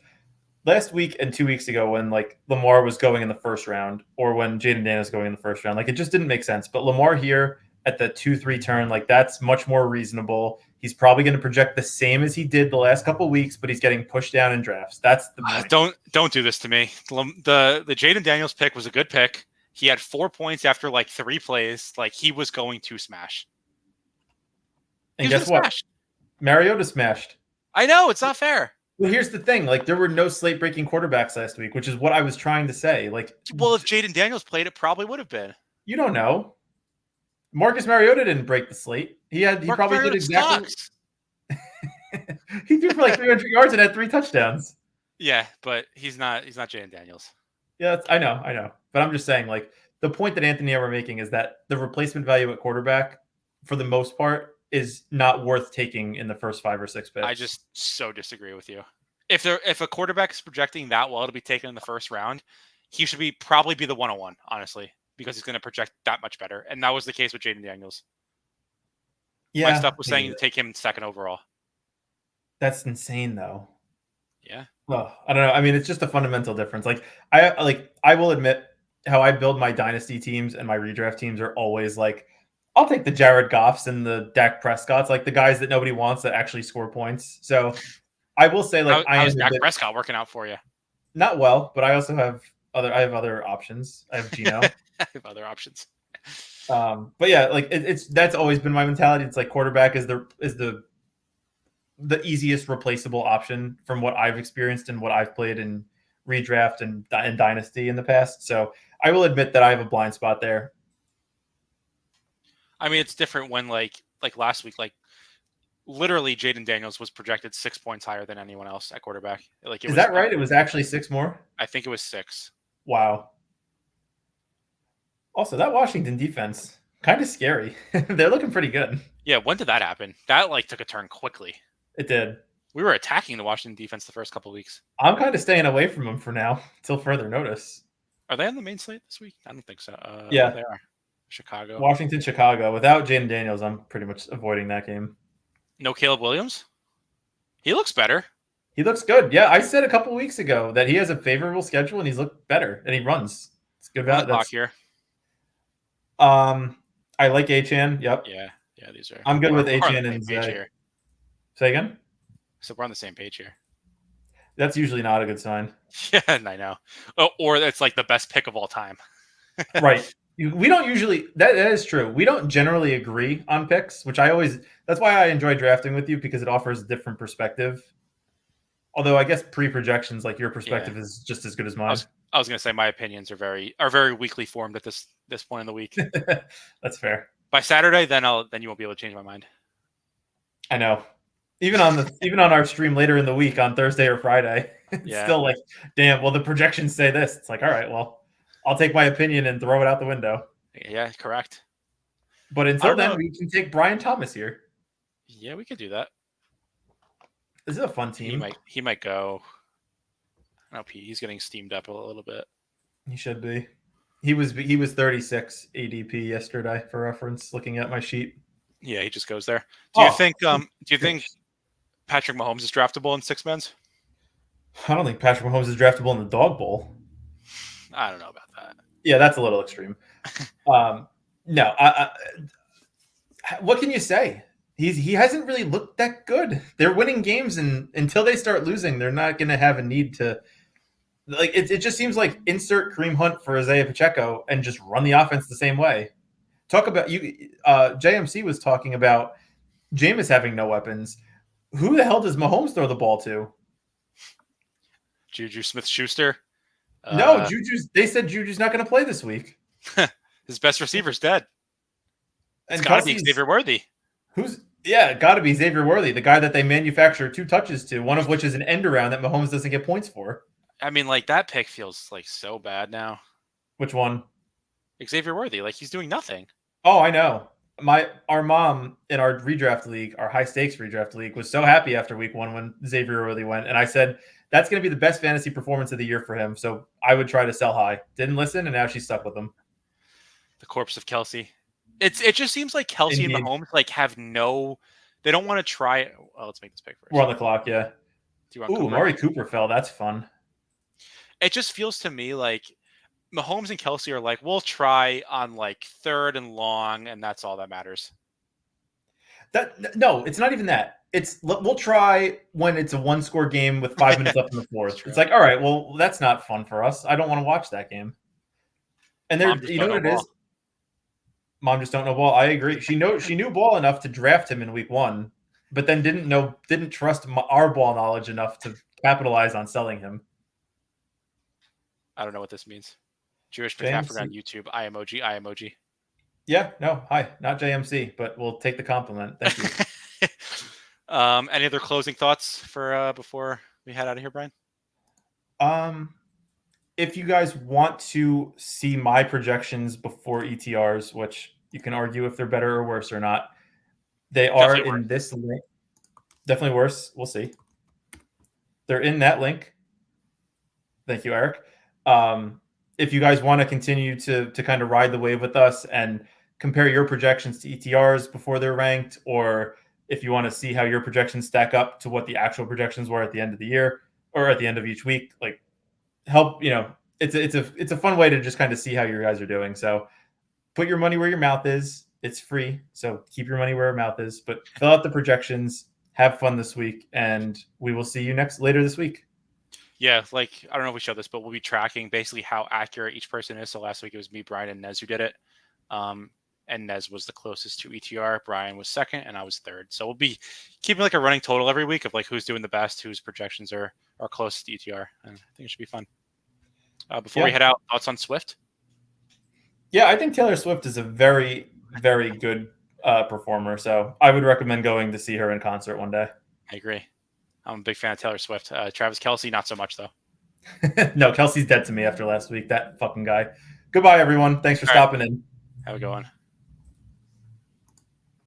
Last week and 2 weeks ago, when like Lamar was going in the first round, or when Jaden Daniels going in the first round, like it just didn't make sense. But Lamar here at the 2-3 turn, like that's much more reasonable. He's probably going to project the same as he did the last couple of weeks, but he's getting pushed down in drafts. That's the point. Don't do this to me. The Jaden Daniels pick was a good pick. He had 4 points after like 3 plays. Like he was going to smash. And guess what? Mariota smashed. I know, it's not fair. Well, here's the thing. Like there were no slate breaking quarterbacks last week, which is what I was trying to say. Like, well, if Jaden Daniels played, it probably would have been. You don't know. Marcus Mariota didn't break the slate. He probably did exactly. He threw for like 300 yards and had 3 touchdowns. Yeah, but he's not Jaden Daniels. Yeah, I know. But I'm just saying, like, the point that Anthony and I were making is that the replacement value at quarterback, for the most part, is not worth taking in the first 5 or 6 picks. I just so disagree with you. If a quarterback is projecting that well to be taken in the first round, he should probably be the 101, honestly, because he's going to project that much better. And that was the case with Jaden Daniels. Yeah, my stuff was saying to take him second overall. That's insane, though. Yeah. Well, I don't know. I mean, it's just a fundamental difference. Like I will admit how I build my dynasty teams and my redraft teams are always like, I'll take the Jared Goffs and the Dak Prescotts, like the guys that nobody wants that actually score points. So I will say, like, how's Dak Prescott working out for you? Not well, but I also have other options. I have Gino. I have other options. But yeah, like that's always been my mentality. It's like quarterback is the easiest replaceable option from what I've experienced and what I've played in redraft and dynasty in the past. So I will admit that I have a blind spot there. I mean, it's different when like last week, like literally Jaden Daniels was projected 6 points higher than anyone else at quarterback. Like, is that right? It was actually 6 more? I think it was 6. Wow. Also, that Washington defense, kind of scary. They're looking pretty good. Yeah, when did that happen? That like took a turn quickly. It did. We were attacking the Washington defense the first couple of weeks. I'm kind of staying away from them for now, till further notice. Are they on the main slate this week? I don't think so. Yeah, they are. Chicago. Washington, Chicago. Without Jaden Daniels, I'm pretty much avoiding that game. No Caleb Williams? He looks better. He looks good. Yeah, I said a couple weeks ago that he has a favorable schedule and he's looked better and he runs. It's Good On the value. clock here. I like Achan. Yep. Yeah, these are. I'm good with We're on Achan the and same page Zay. here. Say again? So we're on the same page here. That's usually not a good sign. Yeah, I know. Or it's like the best pick of all time. Right. We don't usually that is true. We don't generally agree on picks, which that's why I enjoy drafting with you, because it offers a different perspective. Although I guess pre-projections, like your perspective is just as good as mine. I was gonna say my opinions are very weakly formed at this point in the week. That's fair. By Saturday, then you won't be able to change my mind. I know. Even on our stream later in the week on Thursday or Friday, it's still like, damn, well, the projections say this. It's like, all right, well, I'll take my opinion and throw it out the window. Yeah, correct. But until then, we can take Brian Thomas here. Yeah, we could do that. This is a fun team. He might go. I don't know, he's getting steamed up a little bit. He should be. He was 36 ADP yesterday, for reference, looking at my sheet. Yeah, he just goes there. Do you think Patrick Mahomes is draftable in 6-men's? I don't think Patrick Mahomes is draftable in the dog bowl. I don't know about that. Yeah, that's a little extreme. No, what can you say? He hasn't really looked that good. They're winning games, and until they start losing, they're not going to have a need to. Like it just seems like insert Kareem Hunt for Isaiah Pacheco and just run the offense the same way. Talk about you. JMC was talking about Jameis having no weapons. Who the hell does Mahomes throw the ball to? Juju Smith-Schuster. No, Juju's. They said Juju's not going to play this week. His best receiver's dead. It's And got to be Xavier Worthy. Got to be Xavier Worthy, the guy that they manufacture 2 touches to, one of which is an end around that Mahomes doesn't get points for. I mean, like, that pick feels like so bad now. Which one? Xavier Worthy. Like, he's doing nothing. Oh, I know. Our mom in our redraft league, our high stakes redraft league, was so happy after week 1 when Xavier Worthy went, and I said that's going to be the best fantasy performance of the year for him. So I would try to sell high. Didn't listen, and now she's stuck with him. The corpse of Kelsey. It just seems like Kelsey and Mahomes like have no. They don't want to try it. Well, let's make this pick first. We're on the clock, yeah. Amari Cooper fell. That's fun. It just feels to me like Mahomes and Kelsey are like, we'll try on like 3rd and long, and that's all that matters. No, it's not even that. We'll try when it's a 1-score game with 5 minutes left in the 4th. It's like, all right, well, that's not fun for us. I don't want to watch that game. And you know what it is? Mom just don't know ball. I agree. She knew ball enough to draft him in week 1, but then didn't trust our ball knowledge enough to capitalize on selling him. I don't know what this means. Jewish McCaffrey on YouTube. I emoji. Yeah, no, hi, not JMC, but we'll take the compliment. Thank you. Any other closing thoughts for before we head out of here, Brian? If you guys want to see my projections before ETRs, which you can argue if they're better or worse or not, they are in this link. Definitely worse. We'll see. They're in that link. Thank you, Eric. If you guys want to continue to kind of ride the wave with us and compare your projections to ETRs before they're ranked, or if you want to see how your projections stack up to what the actual projections were at the end of the year or at the end of each week, like help, it's a fun way to just kind of see how you guys are doing. So put your money where your mouth is. It's free. So keep your money where your mouth is, but fill out the projections, have fun this week, and we will see you later this week. Yeah, like, I don't know if we showed this, but we'll be tracking basically how accurate each person is. So last week it was me, Brian, and Nez who did it. And Nez was the closest to ETR. Brian was 2nd, and I was 3rd. So we'll be keeping like a running total every week of like who's doing the best, whose projections are closest to ETR. And I think it should be fun. Before we head out, thoughts on Swift? Yeah, I think Taylor Swift is a very, very good performer. So I would recommend going to see her in concert one day. I agree. I'm a big fan of Taylor Swift. Travis Kelce, not so much, though. No, Kelsey's dead to me after last week. That fucking guy. Goodbye, everyone. Thanks for stopping in. Have a good one.